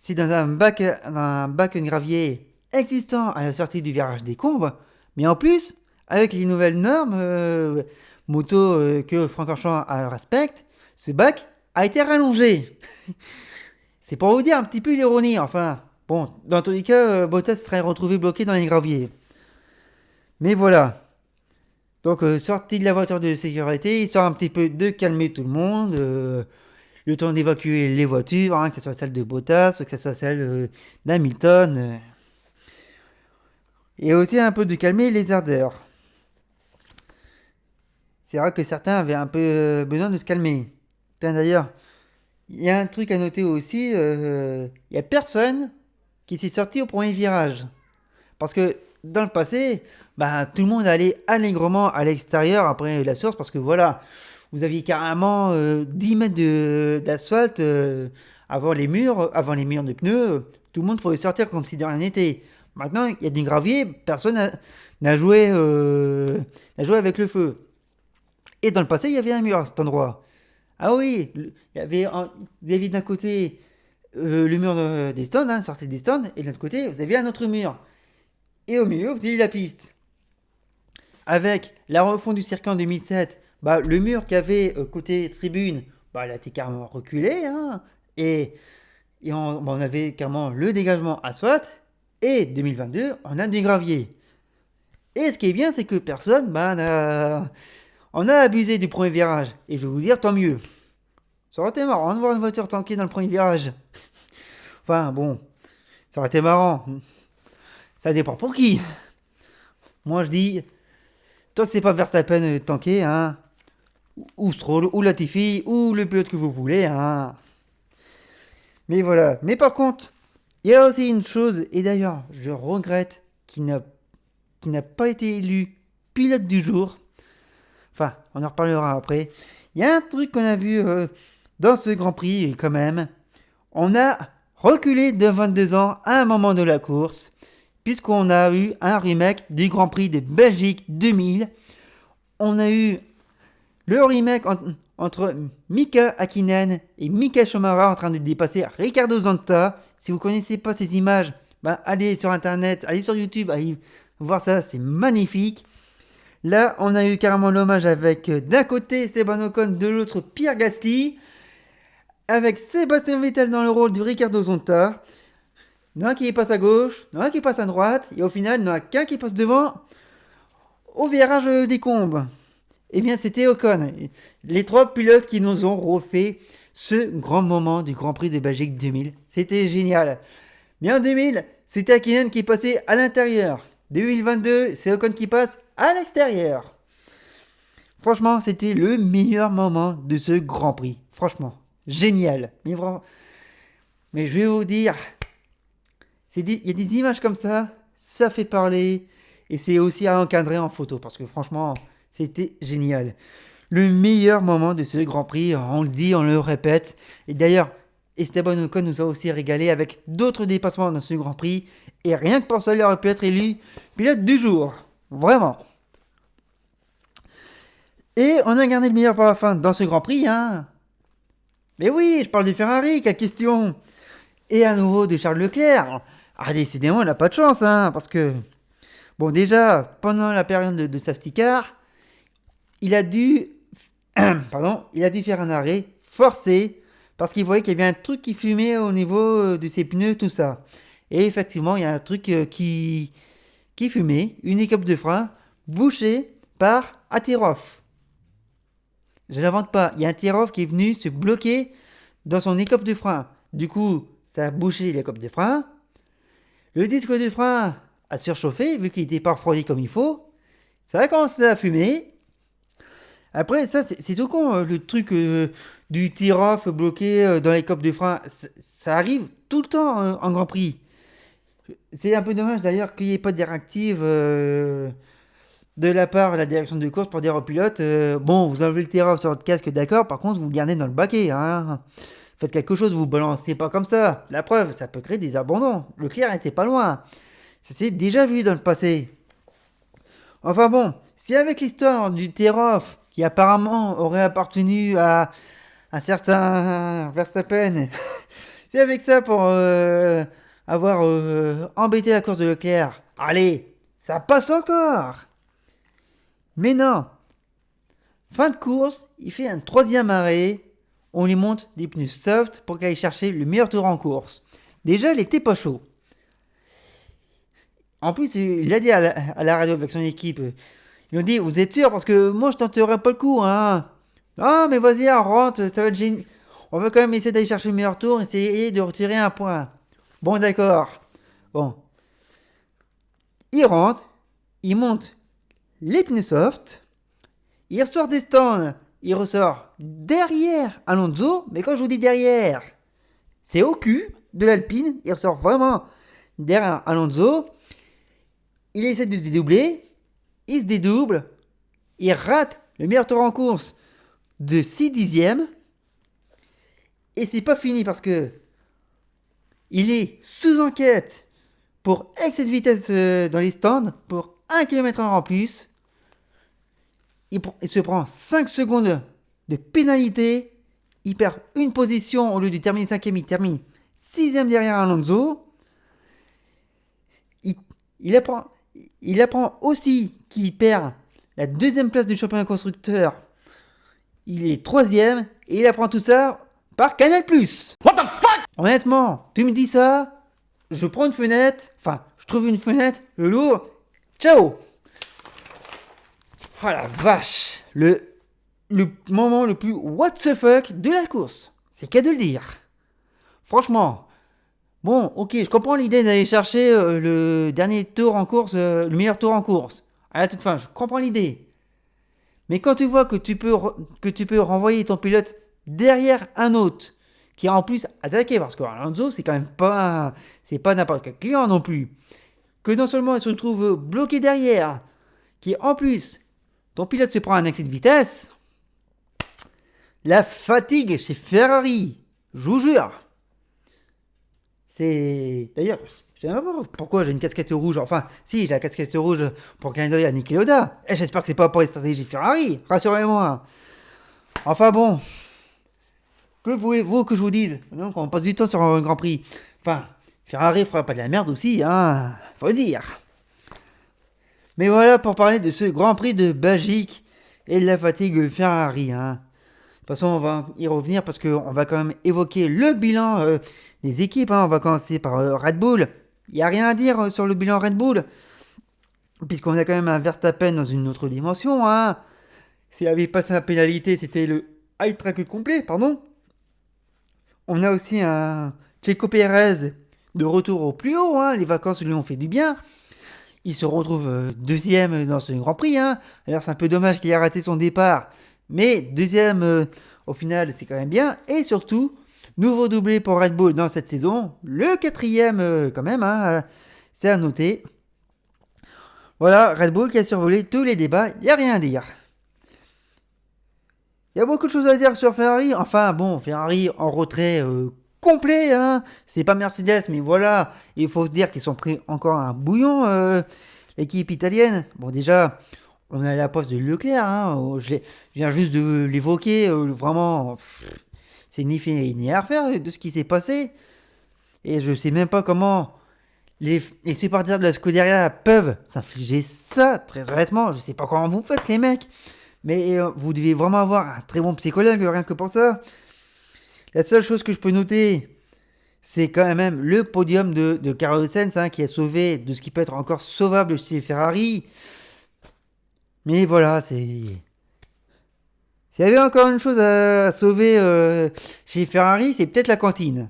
c'est dans un bac de gravier existant à la sortie du virage des Combes, mais en plus, avec les nouvelles normes moto que Francorchamps respecte, ce bac a été rallongé. C'est pour vous dire un petit peu l'ironie, enfin. Bon, dans tous les cas, Bottas serait retrouvé bloqué dans les graviers. Mais voilà. Donc, sorti de la voiture de sécurité, histoire un petit peu de calmer tout le monde. Le temps d'évacuer les voitures, hein, que ce soit celle de Bottas, que ce soit celle d'Hamilton. Et aussi un peu de calmer les ardeurs. C'est vrai que certains avaient un peu besoin de se calmer. Tiens, d'ailleurs, il y a un truc à noter aussi, il n'y a personne qui s'est sorti au premier virage. Parce que dans le passé, bah, tout le monde allait allègrement à l'extérieur après la source, parce que voilà, vous aviez carrément 10 mètres d'asphalte avant les murs de pneus, tout le monde pouvait sortir comme si de rien n'était. Maintenant, il y a du gravier, personne n'a joué, n'a joué avec le feu. Et dans le passé, il y avait un mur à cet endroit. Ah oui, il y avait d'un côté le mur des Stones, hein, sortie des Stones, et de l'autre côté, vous aviez un autre mur. Et au milieu, vous aviez la piste. Avec la refonte du circuit en 2007, bah, le mur qu'il y avait côté tribune, bah, il a été carrément reculé, hein, et on avait carrément le dégagement asphalte, et 2022, on a du gravier. Et ce qui est bien, c'est que personne bah, on a abusé du premier virage. Et je vais vous dire, tant mieux. Ça aurait été marrant de voir une voiture tanker dans le premier virage. Enfin, bon, ça aurait été marrant. Ça dépend pour qui. Moi, je dis, tant que c'est pas Verstappen tanker, hein, ou Stroll, ou Latifi, ou le pilote que vous voulez, hein. Mais voilà. Mais par contre, il y a aussi une chose, et d'ailleurs, je regrette qu'il n'a pas été élu pilote du jour. Enfin, on en reparlera après. Il y a un truc qu'on a vu dans ce Grand Prix, quand même. On a reculé de 22 ans à un moment de la course, puisqu'on a eu un remake du Grand Prix de Belgique 2000. On a eu le remake entre Mika Hakkinen et Mika Schumacher en train de dépasser Ricardo Zonta. Si vous ne connaissez pas ces images, bah, allez sur Internet, allez sur YouTube, allez voir ça, c'est magnifique. Là, on a eu carrément l'hommage avec d'un côté Esteban Ocon, de l'autre Pierre Gasly, avec Sébastien Vettel dans le rôle du Ricardo Zonta. Il y en a un qui passe à gauche, il y en a un qui passe à droite, et au final, il n'y en a qu'un qui passe devant au virage des Combes. Eh bien, c'était Ocon. Les trois pilotes qui nous ont refait ce grand moment du Grand Prix de Belgique 2000. C'était génial. Mais en 2000, c'était Hakkinen qui passait à l'intérieur. 2022, c'est Ocon qui passe à l'extérieur. Franchement, c'était le meilleur moment de ce Grand Prix. Franchement, génial. Mais vraiment, mais je vais vous dire, il y a des images comme ça fait parler, et c'est aussi à encadrer en photo, parce que franchement, c'était génial. Le meilleur moment de ce Grand Prix, on le dit, on le répète. Et d'ailleurs, Esteban Ocon nous a aussi régalé avec d'autres dépassements dans ce Grand Prix, et rien que pour ça, il aurait pu être élu pilote du jour. Vraiment. Et on a gardé le meilleur pour la fin dans ce Grand Prix, hein. Mais oui, je parle du Ferrari, quelle question. Et à nouveau de Charles Leclerc. Ah, décidément, il n'a pas de chance, hein, parce que... Bon, déjà, pendant la période de safety car, il a dû... Pardon, il a dû faire un arrêt forcé, parce qu'il voyait qu'il y avait un truc qui fumait au niveau de ses pneus, tout ça. Et effectivement, il y a un truc qui fumait, une écope de frein, bouchée par Ateroff. Je n'invente pas, il y a un Ateroff qui est venu se bloquer dans son écope de frein. Du coup, ça a bouché l'écope de frein. Le disque de frein a surchauffé, vu qu'il n'était pas refroidi comme il faut. Ça a commencé à fumer. Après, ça, c'est tout con, le truc du tir-off bloqué dans les copes de frein. Ça arrive tout le temps en Grand Prix. C'est un peu dommage d'ailleurs qu'il n'y ait pas de directive de la part de la direction de course pour dire aux pilotes bon, vous enlevez le tir-off sur votre casque, d'accord, par contre, vous le gardez dans le baquet. Hein. Faites quelque chose, vous balancez pas comme ça. La preuve, ça peut créer des abandons. Leclerc n'était pas loin. Ça s'est déjà vu dans le passé. Enfin bon, si avec l'histoire du tir-off qui apparemment aurait appartenu un certain Verstappen. C'est avec ça pour avoir embêté la course de Leclerc. Allez, ça passe encore. Mais non. Fin de course, il fait un troisième arrêt. On lui monte des pneus soft pour qu'il aille chercher le meilleur tour en course. Déjà, il était pas chaud. En plus, il a dit à la radio avec son équipe, ils ont dit, vous êtes sûr parce que moi je tenterai pas le coup, hein. Ah, mais vas-y, on rentre, ça va être génial. On va quand même essayer d'aller chercher le meilleur tour, essayer de retirer un point. Bon, d'accord. Bon. Il rentre, il monte les pneus soft, il ressort des stands, il ressort derrière Alonso, mais quand je vous dis derrière, c'est au cul de l'Alpine, il ressort vraiment derrière Alonso, il essaie de se dédoubler, il se dédouble, il rate le meilleur tour en course de 6 dixièmes, et c'est pas fini parce que il est sous enquête pour excès de vitesse dans les stands pour 1 km/h en plus. Il se prend 5 secondes de pénalité. Il perd une position au lieu de terminer 5ème, il termine 6ème derrière Alonso. Il apprend aussi qu'il perd la 2ème place du championnat constructeur. Il est 3ème et il apprend tout ça par Canal+. What the fuck? Honnêtement, tu me dis ça, je prends une fenêtre, enfin, je trouve une fenêtre, le lourd, ciao. Oh la vache, le moment le plus what the fuck de la course, c'est qu'à de le dire. Franchement, bon, ok, je comprends l'idée d'aller chercher le dernier tour en course, le meilleur tour en course. À la toute fin, je comprends l'idée. Mais quand tu vois que tu peux renvoyer ton pilote derrière un autre qui a en plus attaqué, parce que Alonso c'est quand même pas, c'est pas n'importe quel client non plus, que non seulement il se retrouve bloqué derrière, qui en plus ton pilote se prend un excès de vitesse, la fatigue chez Ferrari, je vous jure. C'est d'ailleurs, je sais même pas pourquoi j'ai une casquette rouge. Enfin, si, j'ai la casquette rouge pour clin d'œil à Niki Lauda. Et j'espère que c'est pas pour les stratégies Ferrari. Rassurez-moi. Enfin bon. Que voulez-vous que je vous dise? Donc, on passe du temps sur un Grand Prix. Enfin, Ferrari fera pas de la merde aussi, hein. Faut dire. Mais voilà pour parler de ce Grand Prix de Belgique et de la fatigue Ferrari, hein. De toute façon, on va y revenir parce qu'on va quand même évoquer le bilan des équipes, hein. On va commencer par Red Bull. Il n'y a rien à dire sur le bilan Red Bull, puisqu'on a quand même un Verstappen dans une autre dimension, hein. S'il avait passé la pénalité, c'était le high track complet, pardon. On a aussi un Checo Pérez de retour au plus haut, hein. Les vacances lui ont fait du bien. Il se retrouve deuxième dans ce Grand Prix, hein. Alors c'est un peu dommage qu'il ait raté son départ, mais deuxième au final c'est quand même bien. Et surtout, nouveau doublé pour Red Bull dans cette saison, le quatrième quand même, hein. C'est à noter. Voilà, Red Bull qui a survolé tous les débats, il n'y a rien à dire. Il y a beaucoup de choses à dire sur Ferrari. Enfin bon, Ferrari en retrait complet, hein. C'est pas Mercedes, mais voilà, il faut se dire qu'ils sont pris encore un bouillon, l'équipe italienne. Bon déjà, on a la poste de Leclerc, hein. Je viens juste de l'évoquer, vraiment, c'est ni fait ni à refaire de ce qui s'est passé. Et je sais même pas comment les supporters de la Scuderia peuvent s'infliger ça, très honnêtement. Je sais pas comment vous faites les mecs. Mais vous devez vraiment avoir un très bon psychologue, rien que pour ça. La seule chose que je peux noter, c'est quand même le podium de Carlos Sainz, hein, qui a sauvé de ce qui peut être encore sauvable chez Ferrari. Mais voilà, s'il y avait encore une chose à sauver chez Ferrari, c'est peut-être la cantine.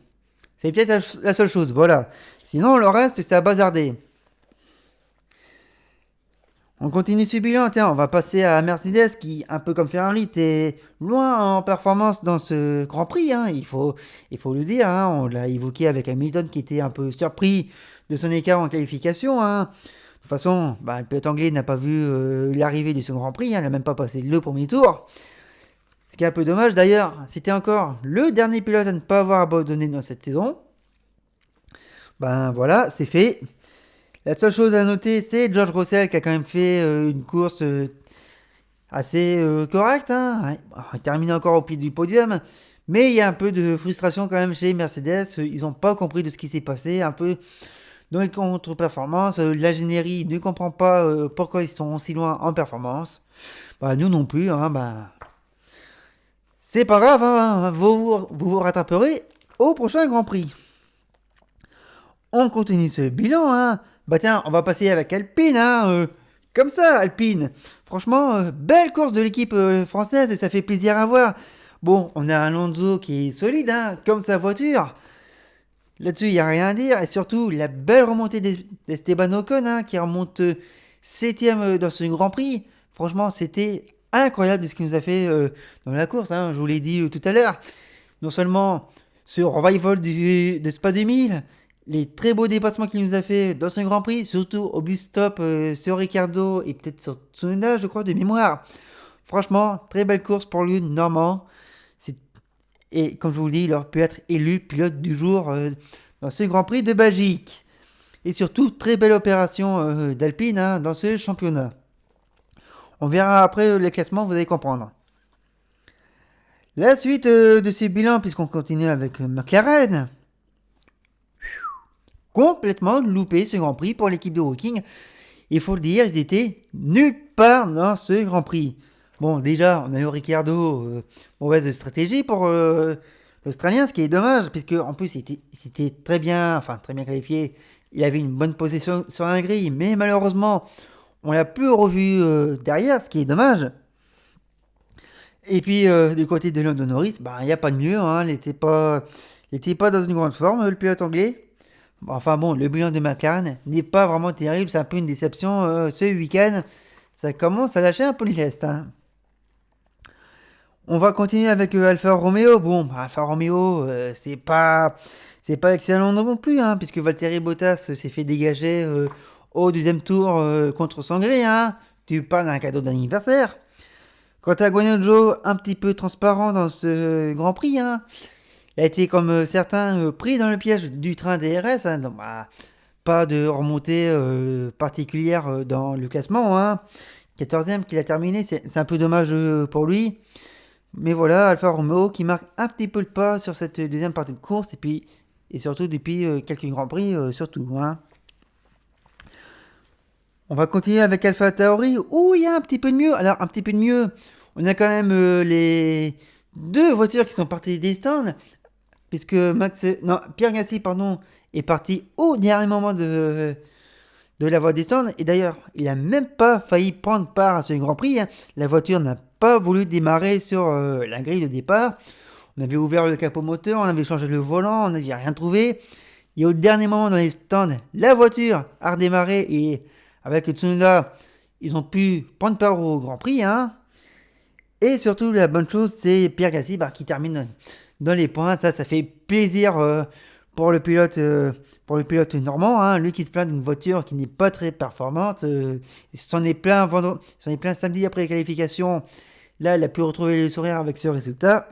C'est peut-être la seule chose, voilà. Sinon, le reste, c'est à bazarder. On continue ce bilan, tiens, on va passer à Mercedes qui, un peu comme Ferrari, était loin en performance dans ce Grand Prix, hein, il faut le dire, hein, on l'a évoqué avec Hamilton qui était un peu surpris de son écart en qualification, hein. De toute façon, le pilote anglais n'a pas vu l'arrivée de ce Grand Prix, hein, il n'a même pas passé le premier tour, ce qui est un peu dommage. D'ailleurs, c'était encore le dernier pilote à ne pas avoir abandonné dans cette saison. Voilà, c'est fait. La seule chose à noter, c'est George Russell qui a quand même fait une course assez correct, hein. Ouais, bon, il termine encore au pied du podium. Mais il y a un peu de frustration quand même chez Mercedes. Ils n'ont pas compris de ce qui s'est passé. Un peu dans les contre-performances. L'ingénierie ne comprend pas pourquoi ils sont si loin en performance. Bah, nous non plus. Hein, bah, c'est pas grave. Hein, vous rattraperez au prochain Grand Prix. On continue ce bilan. Hein. Bah tiens, on va passer avec Alpine. Hein, comme ça, Alpine. Franchement, belle course de l'équipe française. Ça fait plaisir à voir. Bon, on a Alonso qui est solide, hein, comme sa voiture. Là-dessus, il n'y a rien à dire. Et surtout, la belle remontée d'Esteban Ocon, hein, qui remonte 7ème dans ce Grand Prix. Franchement, c'était incroyable de ce qu'il nous a fait dans la course. Hein, je vous l'ai dit tout à l'heure. Non seulement ce revival de Spa 2000, les très beaux dépassements qu'il nous a fait dans ce Grand Prix, surtout au bus stop sur Ricardo et peut-être sur Tsunoda, je crois, de mémoire. Franchement, très belle course pour lui, Normand. Et comme je vous le dis, il aurait pu être élu pilote du jour dans ce Grand Prix de Belgique. Et surtout, très belle opération d'Alpine hein, dans ce championnat. On verra après les classements, vous allez comprendre. La suite de ce bilan, puisqu'on continue avec McLaren. Complètement loupé ce Grand Prix pour l'équipe de Woking. Il faut le dire, ils étaient nulle part dans ce Grand Prix. Bon, déjà, on a eu Ricciardo, mauvaise stratégie pour l'Australien, ce qui est dommage, puisque en plus, il était très bien qualifié. Il avait une bonne position sur un grille, mais malheureusement, on l'a plus revu derrière, ce qui est dommage. Et puis, du côté de Lando Norris, il n'y a pas de mieux, hein, il n'était pas dans une grande forme, le pilote anglais. Enfin bon, le bilan de McLaren n'est pas vraiment terrible, c'est un peu une déception ce week-end. Ça commence à lâcher un peu le lest. Hein. On va continuer avec Alfa Romeo. Bon, Alfa Romeo, c'est pas excellent non plus, hein, puisque Valtteri Bottas s'est fait dégager au deuxième tour contre son gré. Hein. Tu parles d'un cadeau d'anniversaire. Quant à Guanyu Zhou, un petit peu transparent dans ce Grand Prix, hein. Il a été comme certains pris dans le piège du train DRS. Hein, donc, pas de remontée particulière dans le classement. Hein. 14e qu'il a terminé, c'est un peu dommage pour lui. Mais voilà, Alfa Romeo qui marque un petit peu le pas sur cette deuxième partie de course et surtout depuis quelques grands prix surtout. Hein. On va continuer avec Alpha Tauri où il y a un petit peu de mieux. Alors un petit peu de mieux, on a quand même les deux voitures qui sont parties des stands puisque Pierre Gasly est parti au dernier moment de la voie des stands. Et d'ailleurs, il n'a même pas failli prendre part à ce Grand Prix. Hein. La voiture n'a pas voulu démarrer sur la grille de départ. On avait ouvert le capot moteur, on avait changé le volant, on n'avait rien trouvé. Et au dernier moment dans les stands, la voiture a redémarré et avec Tsunoda, ils ont pu prendre part au Grand Prix. Hein. Et surtout, la bonne chose, c'est Pierre Gasly qui termine dans les points. Ça fait plaisir pour le pilote normand, hein, lui qui se plaint d'une voiture qui n'est pas très performante. Il s'en est plein samedi après les qualifications. Là, il a pu retrouver le sourire avec ce résultat.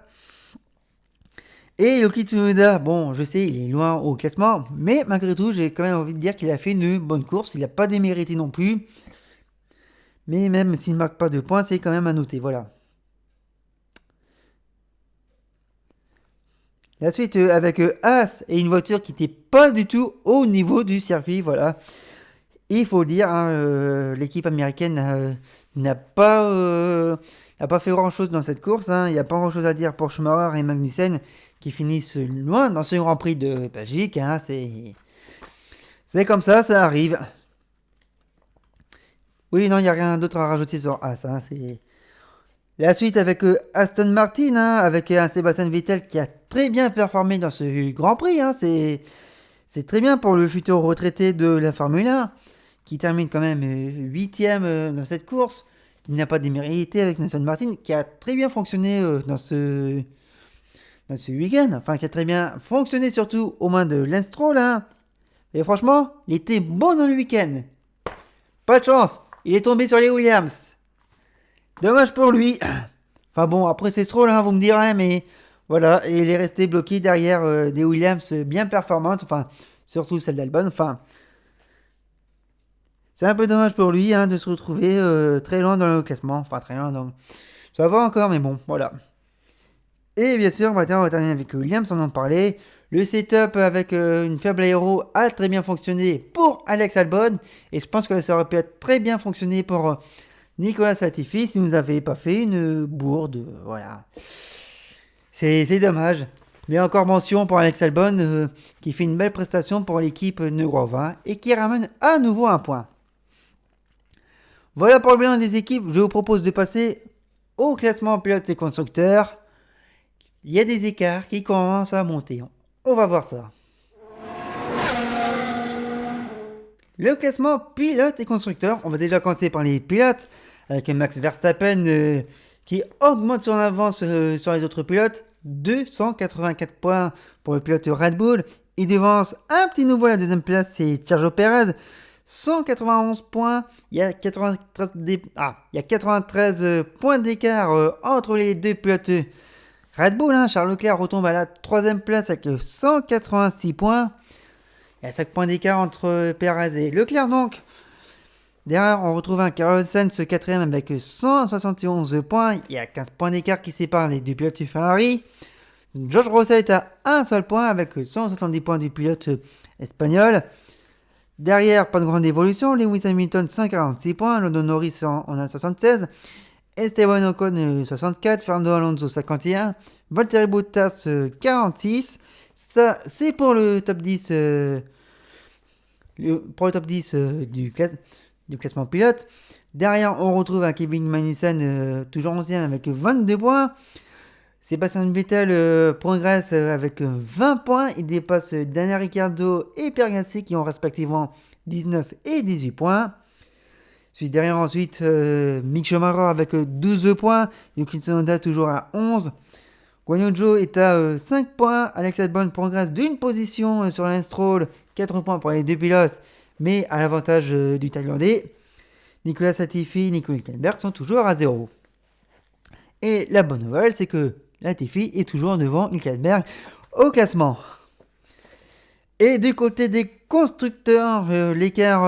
Et Yuki Tsunoda, bon, je sais, il est loin au classement, mais malgré tout, j'ai quand même envie de dire qu'il a fait une bonne course. Il n'a pas démérité non plus. Mais même s'il ne marque pas de points, c'est quand même à noter. Voilà. La suite avec As et une voiture qui n'était pas du tout au niveau du circuit, voilà. Il faut le dire, hein, l'équipe américaine n'a pas fait grand-chose dans cette course. Hein. Il n'y a pas grand-chose à dire pour Schumacher et Magnussen qui finissent loin dans ce Grand Prix de Belgique. Hein. C'est comme ça arrive. Oui, non, il n'y a rien d'autre à rajouter sur As. Hein. C'est... La suite avec Aston Martin, hein, avec un Sébastien Vettel qui a très bien performé dans ce Grand Prix. Hein, c'est très bien pour le futur retraité de la Formule 1, qui termine quand même 8ème dans cette course, qui n'a pas démérité avec Aston Martin, qui a très bien fonctionné dans ce week-end, enfin qui a très bien fonctionné surtout aux mains de Lance Stroll. Hein. Et franchement, il était bon dans le week-end. Pas de chance, il est tombé sur les Williams. Dommage pour lui. Enfin bon, après c'est Stroll, hein, vous me direz, mais voilà, et il est resté bloqué derrière des Williams bien performantes, enfin, surtout celle d'Albon. Enfin, C'est un peu dommage pour lui de se retrouver très loin dans le classement. Enfin, très loin dans... Ça va encore, mais bon, voilà. Et bien sûr, maintenant, on va terminer avec Williams, on en parlait. Le setup avec une faible aéro a très bien fonctionné pour Alex Albon. Et je pense que ça aurait pu être très bien fonctionné pour Nicolas Latifi si vous n'avez pas fait une bourde. Voilà. C'est dommage. Mais encore mention pour Alex Albon qui fait une belle prestation pour l'équipe Negrova et qui ramène à nouveau un point. Voilà pour le bilan des équipes. Je vous propose de passer au classement pilotes et constructeurs. Il y a des écarts qui commencent à monter. On va voir ça. Le classement pilotes et constructeurs. On va déjà commencer par les pilotes avec Max Verstappen qui augmente son avance sur les autres pilotes. 284 points pour le pilote Red Bull. Il devance un petit nouveau à la deuxième place, c'est Sergio Perez. 191 points. Il y a 93 points d'écart entre les deux pilotes Red Bull. Charles Leclerc retombe à la troisième place avec 186 points. Il y a 5 points d'écart entre Perez et Leclerc donc. Derrière, on retrouve un Carlos Sainz quatrième avec 171 points. Il y a 15 points d'écart qui séparent les deux pilotes Ferrari. George Russell est à un seul point avec 170 points du pilote espagnol. Derrière, pas de grande évolution. Lewis Hamilton 146 points. Lando Norris en a 76. Esteban Ocon 64. Fernando Alonso 51. Valtteri Bottas 46. Ça, c'est pour le top 10, du classement pilote. Derrière, on retrouve un Kevin Magnussen toujours 11e avec 22 points. Sébastien Vettel progresse avec 20 points. Il dépasse Daniel Ricciardo et Pierre Gasly qui ont respectivement 19 et 18 points. Suite derrière ensuite Mick Schumacher avec 12 points. Yuki Tsunoda toujours à 11. Guan Yu Zhou est à 5 points. Alex Albon progresse d'une position sur Lance Stroll. 4 points pour les deux pilotes, mais à l'avantage du Thaïlandais. Nicolas Latifi, Nico Hülkenberg sont toujours à 0. Et la bonne nouvelle, c'est que Latifi est toujours devant Hülkenberg au classement. Et du côté des constructeurs, l'écart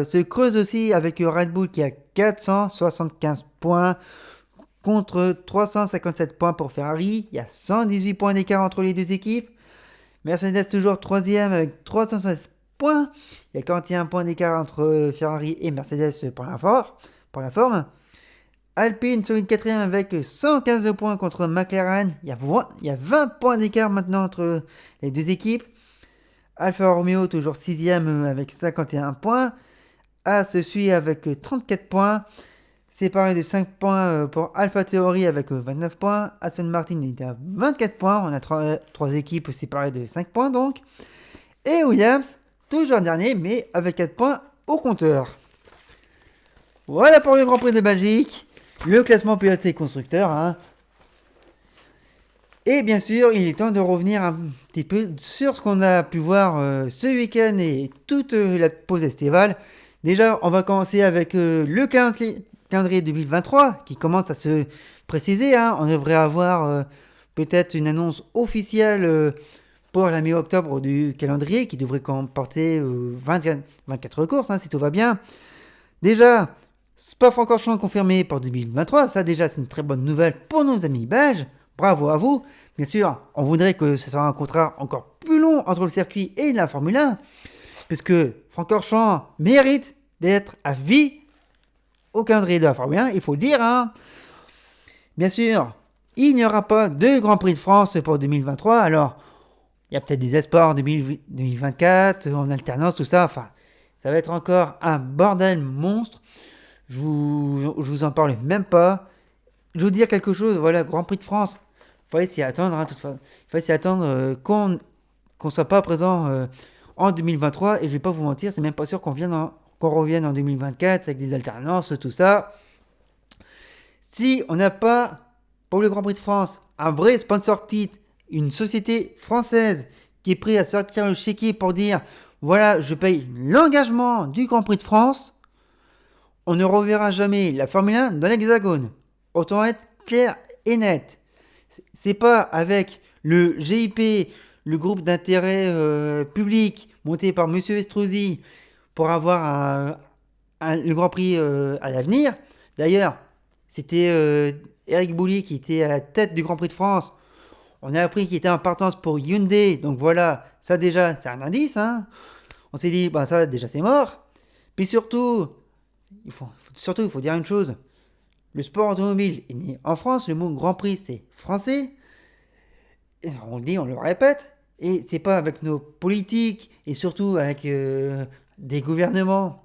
se creuse aussi avec Red Bull qui a 475 points contre 357 points pour Ferrari. Il y a 118 points d'écart entre les deux équipes. Mercedes toujours 3e avec 316 points. Il y a 41 points d'écart entre Ferrari et Mercedes pour la forme. Alpine sur une 4e avec 115 points contre McLaren. Il y a 20 points d'écart maintenant entre les deux équipes. Alfa Romeo toujours 6e avec 51 points. As suit avec 34 points. Séparé de 5 points pour AlphaTauri avec 29 points. Aston Martin est à 24 points. On a 3 équipes séparées de 5 points donc. Et Williams, toujours dernier, mais avec 4 points au compteur. Voilà pour le Grand Prix de Belgique. Le classement pilote et constructeur. Et bien sûr, il est temps de revenir un petit peu sur ce qu'on a pu voir ce week-end et toute la pause estivale. Déjà, on va commencer avec le calendrier 2023 qui commence à se préciser. On devrait avoir peut-être une annonce officielle pour la mi-octobre du calendrier qui devrait comporter 24 courses si tout va bien. Déjà, Spa-Francorchamps confirmé pour 2023. Ça déjà c'est une très bonne nouvelle pour nos amis belges. Bravo à vous. Bien sûr, on voudrait que ce soit un contrat encore plus long entre le circuit et la Formule 1. Puisque Francorchamps mérite d'être à vie au calendrier de la Formule 1, il faut le dire. Bien sûr, il n'y aura pas de Grand Prix de France pour 2023. Alors, il y a peut-être des espoirs en 2024, en alternance, tout ça. Enfin, ça va être encore un bordel monstre. Je vous en parle même pas. Je vous dire quelque chose, voilà, Grand Prix de France. Il fallait s'y attendre, toute façon. Il fallait s'y attendre qu'on ne soit pas présent en 2023. Et je vais pas vous mentir, c'est même pas sûr qu'on revienne en 2024 avec des alternances, tout ça. Si on n'a pas, pour le Grand Prix de France, un vrai sponsor titre, une société française qui est prête à sortir le chéquier pour dire voilà, je paye l'engagement du Grand Prix de France, on ne reverra jamais la Formule 1 dans l'Hexagone. Autant être clair et net. C'est pas avec le GIP, le groupe d'intérêt public monté par Monsieur Estrosi pour avoir le Grand Prix à l'avenir. D'ailleurs, c'était Eric Boully qui était à la tête du Grand Prix de France. On a appris qu'il était en partance pour Hyundai. Donc voilà, ça déjà, c'est un indice. Hein. On s'est dit, bah ça déjà c'est mort. Puis surtout, il faut dire une chose. Le sport automobile est né en France. Le mot Grand Prix, c'est français. Et on le dit, on le répète. Et c'est pas avec nos politiques et surtout avec des gouvernements,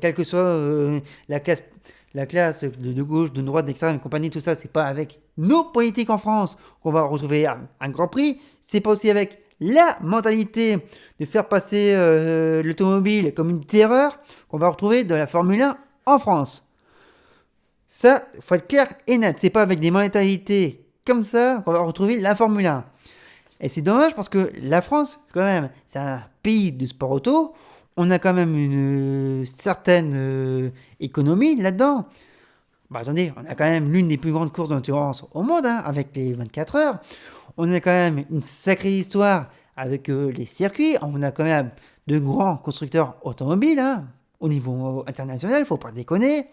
quelle que soit la classe de gauche, de droite, d'extrême et compagnie, tout ça, c'est pas avec nos politiques en France qu'on va retrouver un Grand Prix. C'est pas aussi avec la mentalité de faire passer l'automobile comme une terreur qu'on va retrouver de la Formule 1 en France. Ça, faut être clair et net. C'est pas avec des mentalités comme ça qu'on va retrouver la Formule 1. Et c'est dommage parce que la France, quand même, c'est un pays de sport auto. On a quand même une certaine économie là-dedans. Bah attendez, on a quand même l'une des plus grandes courses d'endurance au monde, hein, avec les 24 heures. On a quand même une sacrée histoire avec les circuits. On a quand même de grands constructeurs automobiles, hein, au niveau international, il ne faut pas déconner.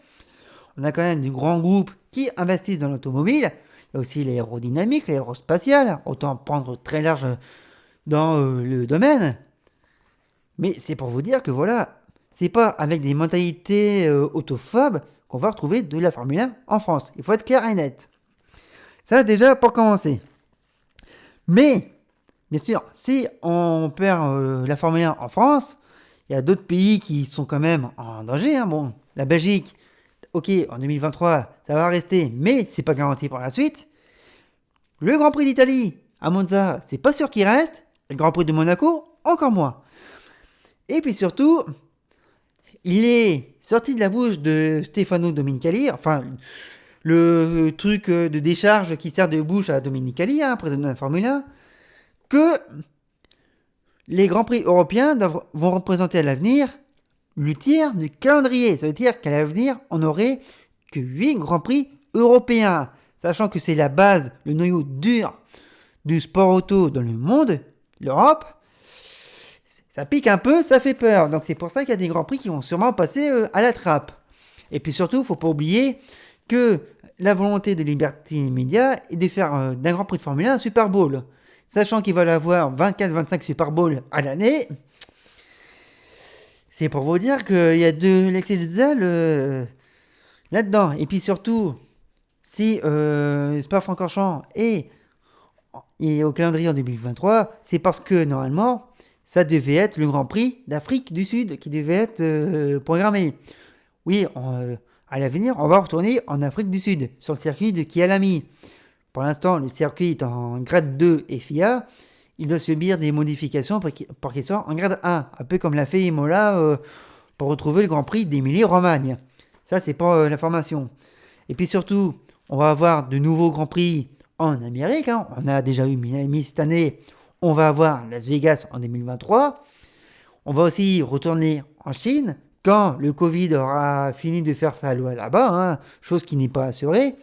On a quand même de grands groupes qui investissent dans l'automobile. Il y a aussi l'aérodynamique, l'aérospatiale, autant prendre très large dans le domaine. Mais c'est pour vous dire que voilà, c'est pas avec des mentalités autophobes qu'on va retrouver de la Formule 1 en France. Il faut être clair et net. Ça déjà pour commencer. Mais, bien sûr, si on perd la Formule 1 en France, il y a d'autres pays qui sont quand même en danger. Hein. Bon, la Belgique, ok, en 2023, ça va rester, mais c'est pas garanti pour la suite. Le Grand Prix d'Italie, à Monza, c'est pas sûr qu'il reste. Le Grand Prix de Monaco, encore moins. Et puis surtout, il est sorti de la bouche de Stefano Domenicali, enfin, le truc de décharge qui sert de bouche à Domenicali, hein, président de la Formule 1, que les Grands Prix européens vont représenter à l'avenir le tiers du calendrier. Ça veut dire qu'à l'avenir, on n'aurait que 8 Grands Prix européens. Sachant que c'est la base, le noyau dur du sport auto dans le monde, l'Europe, ça pique un peu, ça fait peur. Donc c'est pour ça qu'il y a des Grands Prix qui vont sûrement passer à la trappe. Et puis surtout, il ne faut pas oublier que la volonté de Liberty Media est de faire d'un Grand Prix de Formule 1 un Super Bowl. Sachant qu'il va y avoir 24-25 Super Bowl à l'année, c'est pour vous dire qu'il y a de l'excès de zèle là-dedans. Et puis surtout, si Spa-Francorchamps est au calendrier en 2023, c'est parce que normalement, ça devait être le Grand Prix d'Afrique du Sud qui devait être programmé. Oui, à l'avenir, on va retourner en Afrique du Sud, sur le circuit de Kialami. Pour l'instant, le circuit est en grade 2 FIA. Il doit subir des modifications pour qu'il soit en grade 1. Un peu comme l'a fait Imola pour retrouver le Grand Prix d'Émilie-Romagne. Ça, c'est pour l'information. Et puis surtout, on va avoir de nouveaux Grands Prix en Amérique. Hein. On a déjà eu Miami cette année. On va avoir Las Vegas en 2023. On va aussi retourner en Chine quand le Covid aura fini de faire sa loi là-bas, hein, chose qui n'est pas assurée.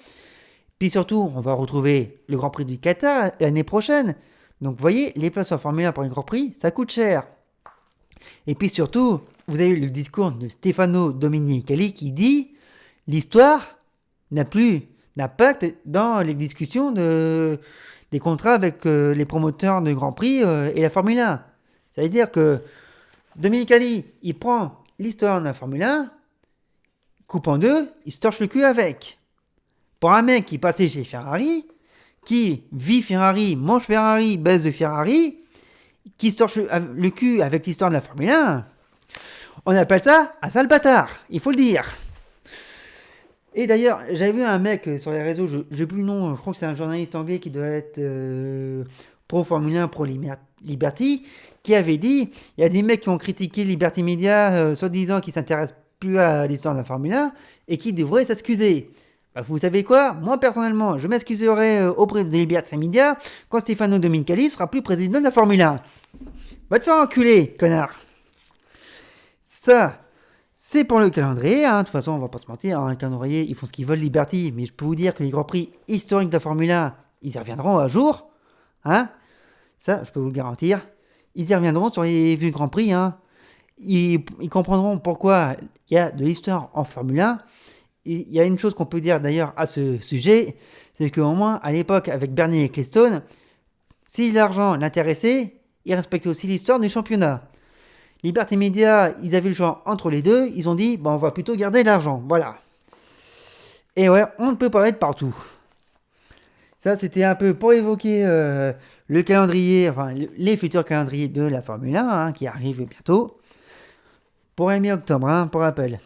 Puis surtout, on va retrouver le Grand Prix du Qatar l'année prochaine. Donc vous voyez, les places en Formule 1 pour un Grand Prix, ça coûte cher. Et puis surtout, vous avez eu le discours de Stefano Domenicali qui dit « L'histoire n'a plus d'impact dans les discussions des contrats avec les promoteurs de Grand Prix et la Formule 1. » Ça veut dire que Domenicali, il prend l'histoire de la Formule 1, coupe en deux, il se torche le cul avec. Pour un mec qui passait chez Ferrari, qui vit Ferrari, mange Ferrari, baise de Ferrari, qui se torche le cul avec l'histoire de la Formule 1, on appelle ça un sale bâtard, il faut le dire. Et d'ailleurs, j'avais vu un mec sur les réseaux, je n'ai plus le nom, je crois que c'est un journaliste anglais qui doit être pro Formule 1, pro Liberty, qui avait dit, il y a des mecs qui ont critiqué Liberty Media, soi-disant qu'ils ne s'intéressent plus à l'histoire de la Formule 1, et qui devraient s'excuser. Bah, vous savez quoi? Moi, personnellement, je m'excuserai auprès de Liberty Media quand Stefano Domenicali sera plus président de la Formule 1. Va te faire enculer, connard. Ça, c'est pour le calendrier. Hein. De toute façon, on va pas se mentir. Hein. Le calendrier, ils font ce qu'ils veulent, Liberty. Mais je peux vous dire que les Grands Prix historiques de la Formule 1, ils y reviendront un jour. Hein. Ça, je peux vous le garantir. Ils y reviendront sur les vieux Grands Prix. Hein. ils comprendront pourquoi il y a de l'histoire en Formule 1. Et il y a une chose qu'on peut dire d'ailleurs à ce sujet, c'est qu'au moins à l'époque avec Bernie Ecclestone, si l'argent l'intéressait, il respectait aussi l'histoire du championnat. Liberty Media, ils avaient le choix entre les deux, ils ont dit, bon, on va plutôt garder l'argent, voilà. Et ouais, on ne peut pas être partout. Ça, c'était un peu pour évoquer le calendrier, enfin les futurs calendriers de la Formule 1 qui arrivent bientôt. Pour la mi-octobre, pour rappel.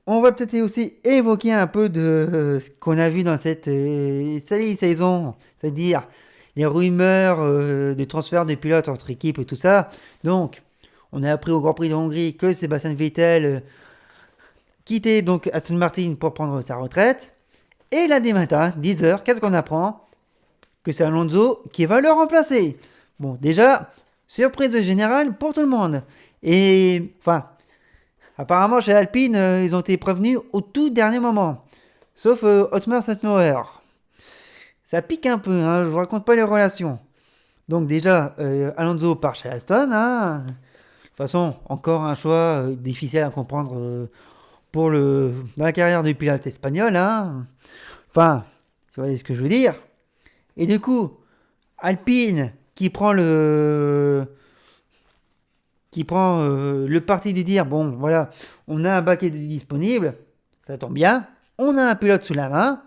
On va peut-être aussi évoquer un peu de ce qu'on a vu dans cette saison, c'est-à-dire les rumeurs de transfert de pilotes entre équipes et tout ça. Donc, on a appris au Grand Prix de Hongrie que Sébastien Vettel quittait donc Aston Martin pour prendre sa retraite. Et lundi matin, 10h, qu'est-ce qu'on apprend? Que c'est Alonso qui va le remplacer. Bon, déjà, surprise générale pour tout le monde. Et, enfin, apparemment chez Alpine, ils ont été prévenus au tout dernier moment. Sauf Otmar Szafnauer. Ça pique un peu, je vous raconte pas les relations. Donc déjà, Alonso part chez Aston. De toute façon, encore un choix difficile à comprendre dans la carrière du pilote espagnol. Enfin, vous voyez ce que je veux dire. Et du coup, Alpine qui prend le parti de dire, bon, voilà, on a un baquet de disponible, ça tombe bien, on a un pilote sous la main,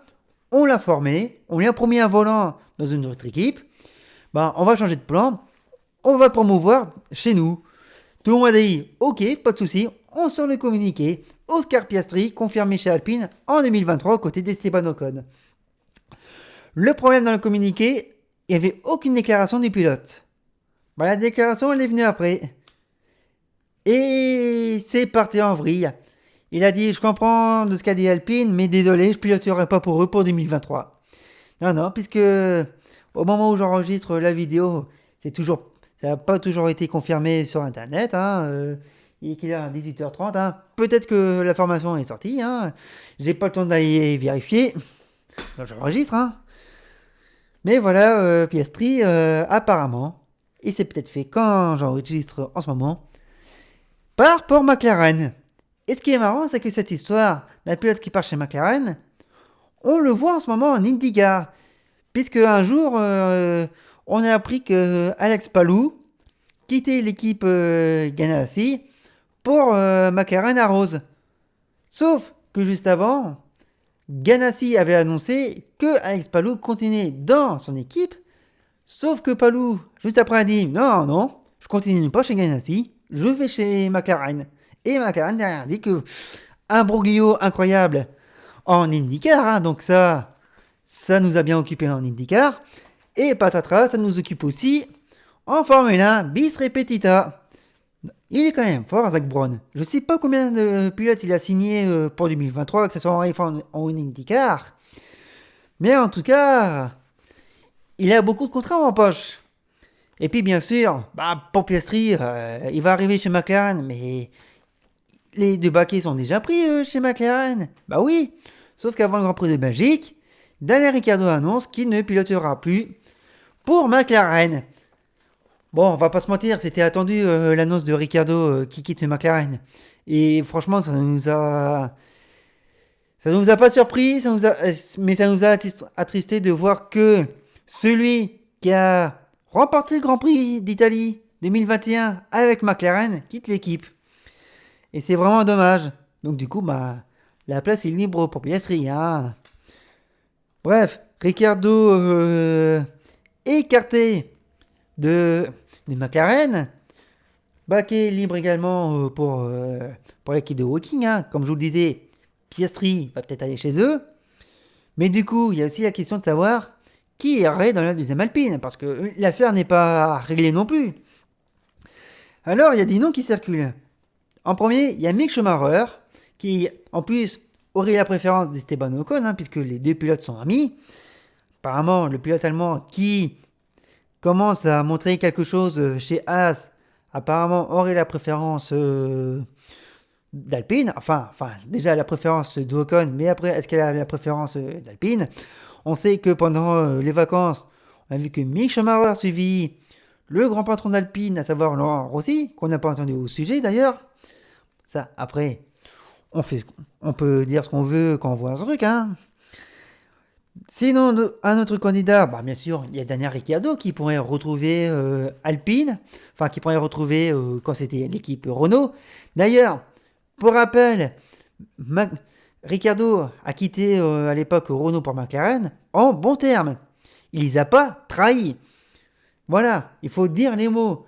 on l'a formé, on lui a promis un volant dans une autre équipe, on va changer de plan, on va promouvoir chez nous. Tout le monde a dit, ok, pas de souci, on sort le communiqué, Oscar Piastri confirmé chez Alpine en 2023 côté d'Esteban Ocon. Le problème dans le communiqué, il n'y avait aucune déclaration du pilote. La déclaration, elle est venue après. Et c'est parti en vrille. Il a dit, je comprends de ce qu'a dit Alpine, mais désolé, je piloterai pas pour eux pour 2023. Non, puisque au moment où j'enregistre la vidéo, ça n'a pas toujours été confirmé sur Internet. Il est qu'il est à 18h30. Peut-être que la formation est sortie. J'ai pas le temps d'aller vérifier. Donc, j'enregistre. Mais voilà, Piastri, apparemment, et c'est peut-être fait quand j'enregistre en ce moment, part pour McLaren. Et ce qui est marrant, c'est que cette histoire d'un pilote qui part chez McLaren, on le voit en ce moment en IndyCar. Puisque un jour, on a appris que Alex Palou quittait l'équipe Ganassi pour McLaren à Rose. Sauf que juste avant, Ganassi avait annoncé que Alex Palou continuait dans son équipe. Sauf que Palou, juste après, a dit non, je continue pas chez Ganassi, je vais chez McLaren. Et McLaren derrière dit que un broglio incroyable en IndyCar, donc ça nous a bien occupé en IndyCar. Et patatras, ça nous occupe aussi en Formule 1 bis repetita. Il est quand même fort, Zak Brown. Je sais pas combien de pilotes il a signé pour 2023, que ce soit en F1 ou en IndyCar. Mais en tout cas, il a beaucoup de contrats en poche. Et puis bien sûr, pour Piastri, il va arriver chez McLaren, mais les deux baquets sont déjà pris chez McLaren. Bah oui, sauf qu'avant le Grand Prix de Belgique, Daniel Ricciardo annonce qu'il ne pilotera plus pour McLaren. Bon, on va pas se mentir, c'était attendu l'annonce de Ricciardo qui quitte McLaren. Et franchement, ça nous a pas surpris, mais ça nous a attristé de voir que celui qui a remporté le Grand Prix d'Italie 2021 avec McLaren quitte l'équipe. Et c'est vraiment dommage. Donc du coup, la place est libre pour Piastri. Bref, Ricciardo écarté de McLaren. Baquet libre également pour l'équipe de Woking. Comme je vous le disais, Piastri va peut-être aller chez eux. Mais du coup, il y a aussi la question de savoir qui irait dans la deuxième Alpine. Parce que l'affaire n'est pas réglée non plus. Alors, il y a des noms qui circulent. En premier, il y a Mick Schumacher, qui en plus aurait la préférence d'Esteban Ocon, puisque les deux pilotes sont amis. Apparemment, le pilote allemand qui commence à montrer quelque chose chez Haas, apparemment aurait la préférence d'Alpine. Enfin, déjà la préférence d'Ocon, mais après, est-ce qu'elle a la préférence d'Alpine? On sait que pendant les vacances, on a vu que Mick Schumacher a suivi le grand patron d'Alpine, à savoir Laurent Rossi, qu'on n'a pas entendu au sujet d'ailleurs. Ça, après, on peut dire ce qu'on veut quand on voit un truc, hein. Sinon, un autre candidat, bien sûr, il y a Daniel Ricciardo qui pourrait retrouver Alpine, enfin qui pourrait retrouver quand c'était l'équipe Renault. D'ailleurs, pour rappel, Ricciardo a quitté à l'époque Renault pour McLaren en bon terme. Il les a pas trahis. Voilà, il faut dire les mots.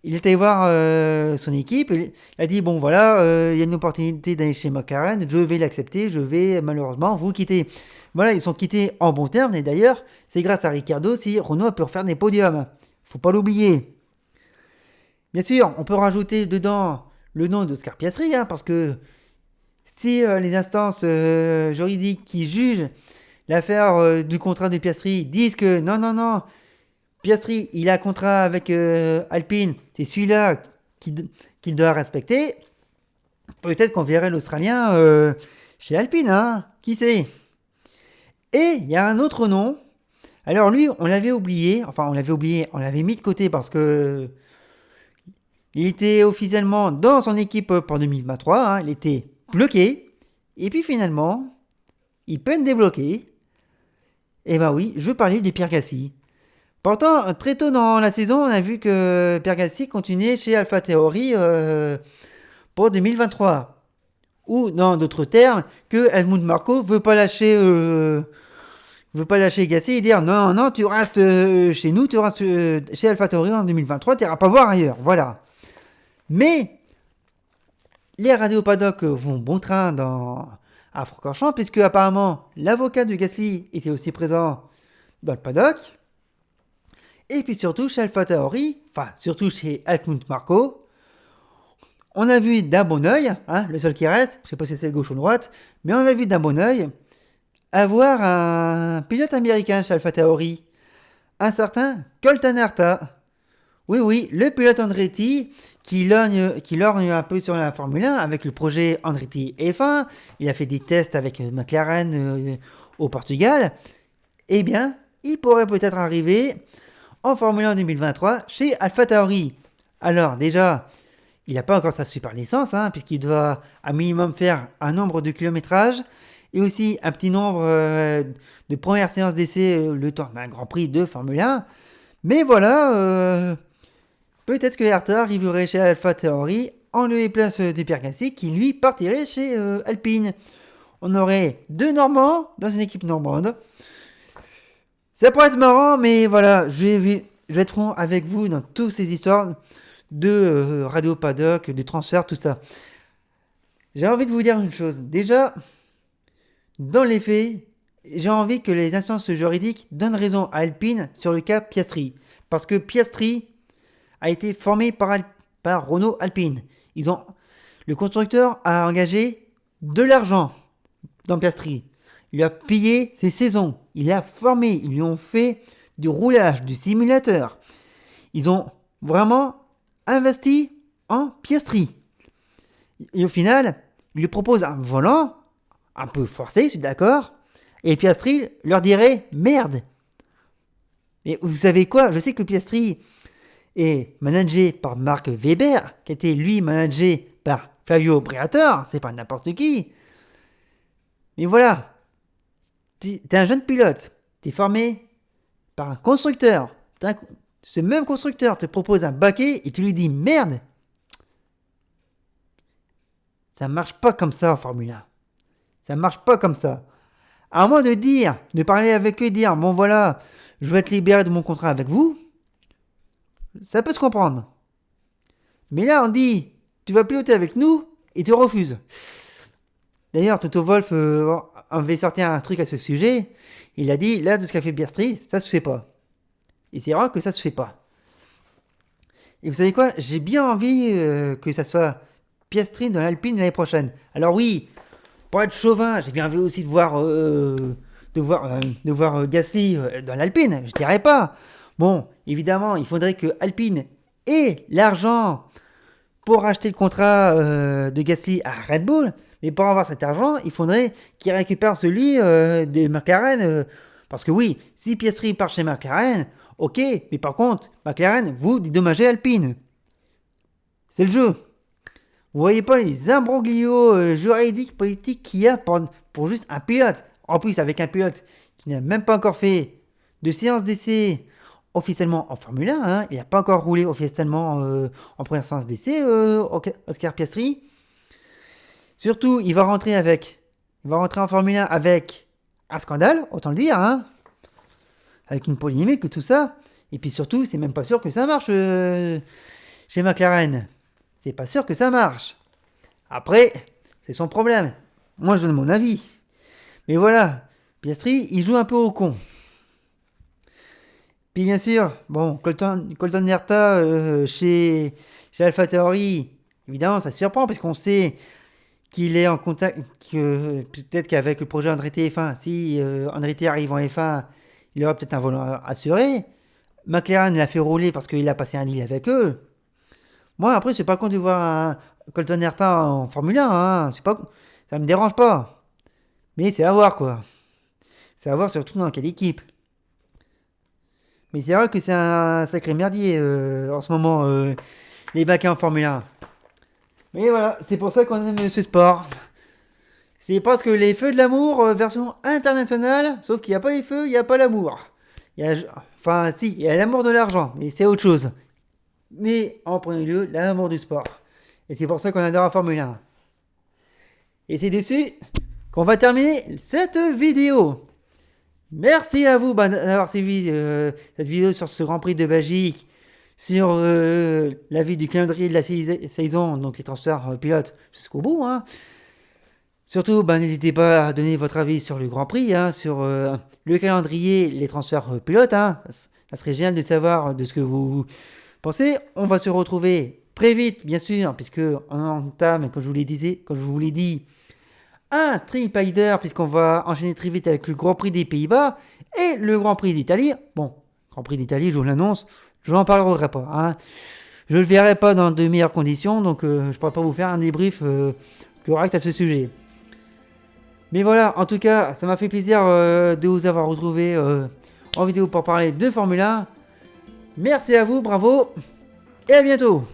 Il était voir son équipe, il a dit bon voilà, il y a une opportunité d'aller chez McLaren, je vais l'accepter, je vais malheureusement vous quitter. Voilà, ils sont quittés en bon terme, et d'ailleurs, c'est grâce à Ricciardo si Renault a pu refaire des podiums. Faut pas l'oublier. Bien sûr, on peut rajouter dedans le nom d'Oscar Piastri, hein, parce que si les instances juridiques qui jugent l'affaire du contrat de Piastri disent que non, Piastri, il a un contrat avec Alpine, c'est celui-là qu'il doit respecter. Peut-être qu'on verrait l'Australien chez Alpine, hein, qui sait. Et il y a un autre nom. Alors lui, on l'avait oublié, on l'avait mis de côté parce que il était officiellement dans son équipe pour 2023, hein, il était bloqué. Et puis finalement, il peine débloquer. Et oui, je parlais de Pierre Gasly. Pourtant, très tôt dans la saison, on a vu que Pierre Gasly continuait chez AlphaTauri pour 2023. Ou, dans d'autres termes, que Helmut Marko veut pas lâcher Gasly et dire non, tu restes chez nous, tu restes chez AlphaTauri en 2023, tu n'iras pas voir ailleurs. Voilà. Mais les radios paddock vont bon train à Francorchamps, puisque apparemment l'avocat de Gasly était aussi présent dans le paddock. Et puis surtout chez AlphaTauri, enfin surtout chez Helmut Marko, on a vu d'un bon oeil, hein, le seul qui reste, je sais pas si c'est gauche ou droite, mais on a vu d'un bon oeil avoir un pilote américain chez AlphaTauri, un certain Colton Herta. Oui, le pilote Andretti qui lorgne un peu sur la Formule 1 avec le projet Andretti F1. Il a fait des tests avec McLaren au Portugal. Eh bien, il pourrait peut-être arriver en Formule 1 2023 chez AlphaTauri. Alors déjà, il n'a pas encore sa super licence, hein, puisqu'il doit à minimum faire un nombre de kilométrages et aussi un petit nombre de premières séances d'essai le temps d'un Grand Prix de Formule 1. Mais voilà, peut-être que Herta arriverait chez AlphaTauri en lieu et place de Pierre Gasly qui lui partirait chez Alpine. On aurait deux Normands dans une équipe normande. Ça pourrait être marrant, mais voilà, je vais être franc avec vous dans toutes ces histoires de radio paddock, de transfert, tout ça. J'ai envie de vous dire une chose. Déjà, dans les faits, j'ai envie que les instances juridiques donnent raison à Alpine sur le cas Piastri. Parce que Piastri a été formé par Renault Alpine. Le constructeur a engagé de l'argent dans Piastri. Il a payé ses saisons. Il l'a formé. Ils lui ont fait du roulage, du simulateur. Ils ont vraiment investi en Piastri. Et au final, il lui propose un volant, un peu forcé, je suis d'accord. Et Piastri leur dirait merde. Mais vous savez quoi? Je sais que Piastri est managé par Mark Webber, qui a été lui managé par Flavio Briatore. C'est pas n'importe qui. Mais voilà. T'es un jeune pilote. T'es formé par un constructeur. Ce même constructeur te propose un baquet et tu lui dis merde. Ça marche pas comme ça en Formule 1. Ça marche pas comme ça. À moins de parler avec eux et dire bon voilà, je vais être libéré de mon contrat avec vous. Ça peut se comprendre. Mais là on dit tu vas piloter avec nous et tu refuses. D'ailleurs Toto Wolff avait sorti un truc à ce sujet. Il a dit là de ce qu'a fait Piastri, ça se fait pas. Et c'est vrai que ça se fait pas. Et vous savez quoi? J'ai bien envie que ça soit Piastri dans l'Alpine l'année prochaine. Alors oui, pour être chauvin, j'ai bien envie aussi de voir Gasly dans l'Alpine. Je dirais pas. Bon, évidemment, il faudrait que Alpine ait l'argent pour acheter le contrat de Gasly à Red Bull. Mais pour avoir cet argent, il faudrait qu'il récupère celui de McLaren. Parce que oui, si Piastri part chez McLaren, Ok, mais par contre, McLaren, vous dédommagez Alpine. C'est le jeu. Vous voyez pas les imbroglios juridiques, politiques qu'il y a pour juste un pilote. En plus, avec un pilote qui n'a même pas encore fait de séance d'essai officiellement en Formule 1. Hein. Il n'a pas encore roulé officiellement en première séance d'essai, Oscar Piastri. Surtout, il va rentrer en Formule 1 avec un scandale, autant le dire, hein, avec une polémique et tout ça. Et puis surtout, c'est même pas sûr que ça marche chez McLaren. C'est pas sûr que ça marche. Après, c'est son problème. Moi, je donne mon avis. Mais voilà, Piastri, il joue un peu au con. Puis bien sûr, bon, Colton Herta chez AlphaTauri, évidemment, ça surprend parce qu'on sait qu'il est en contact, que peut-être qu'avec le projet Andretti F1, si Andretti arrive en F1, il aura peut-être un volant assuré. McLaren l'a fait rouler parce qu'il a passé un deal avec eux. Moi, après, je suis pas contre de voir un Colton Herta en Formule 1. Hein. Ça me dérange pas. Mais c'est à voir, quoi. C'est à voir surtout dans quelle équipe. Mais c'est vrai que c'est un sacré merdier en ce moment, les bacs en Formule 1. Mais voilà, c'est pour ça qu'on aime ce sport. C'est parce que les feux de l'amour, version internationale, sauf qu'il n'y a pas les feux, il n'y a pas l'amour. Enfin, si, il y a l'amour de l'argent, mais c'est autre chose. Mais en premier lieu, l'amour du sport. Et c'est pour ça qu'on adore la Formule 1. Et c'est dessus qu'on vie cette vidéo. Merci à vous d'avoir suivi cette vidéo sur ce Grand Prix de Belgique, sur la vie du calendrier de la saison, donc les transferts pilotes jusqu'au bout. Hein. Surtout, n'hésitez pas à donner votre avis sur le Grand Prix, hein, sur le calendrier, les transferts pilotes. Hein. Ça serait génial de savoir de ce que vous pensez. On va se retrouver très vite, bien sûr, puisque on entame, comme je vous l'ai dit, un tripider, puisqu'on va enchaîner très vite avec le Grand Prix des Pays-Bas et le Grand Prix d'Italie. Bon, Grand Prix d'Italie, je vous l'annonce, je n'en parlerai pas. Hein. Je ne le verrai pas dans de meilleures conditions, donc je ne pourrai pas vous faire un débrief correct à ce sujet. Mais voilà, en tout cas, ça m'a fait plaisir de vous avoir retrouvé en vidéo pour parler de Formule 1. Merci à vous, bravo, et à bientôt.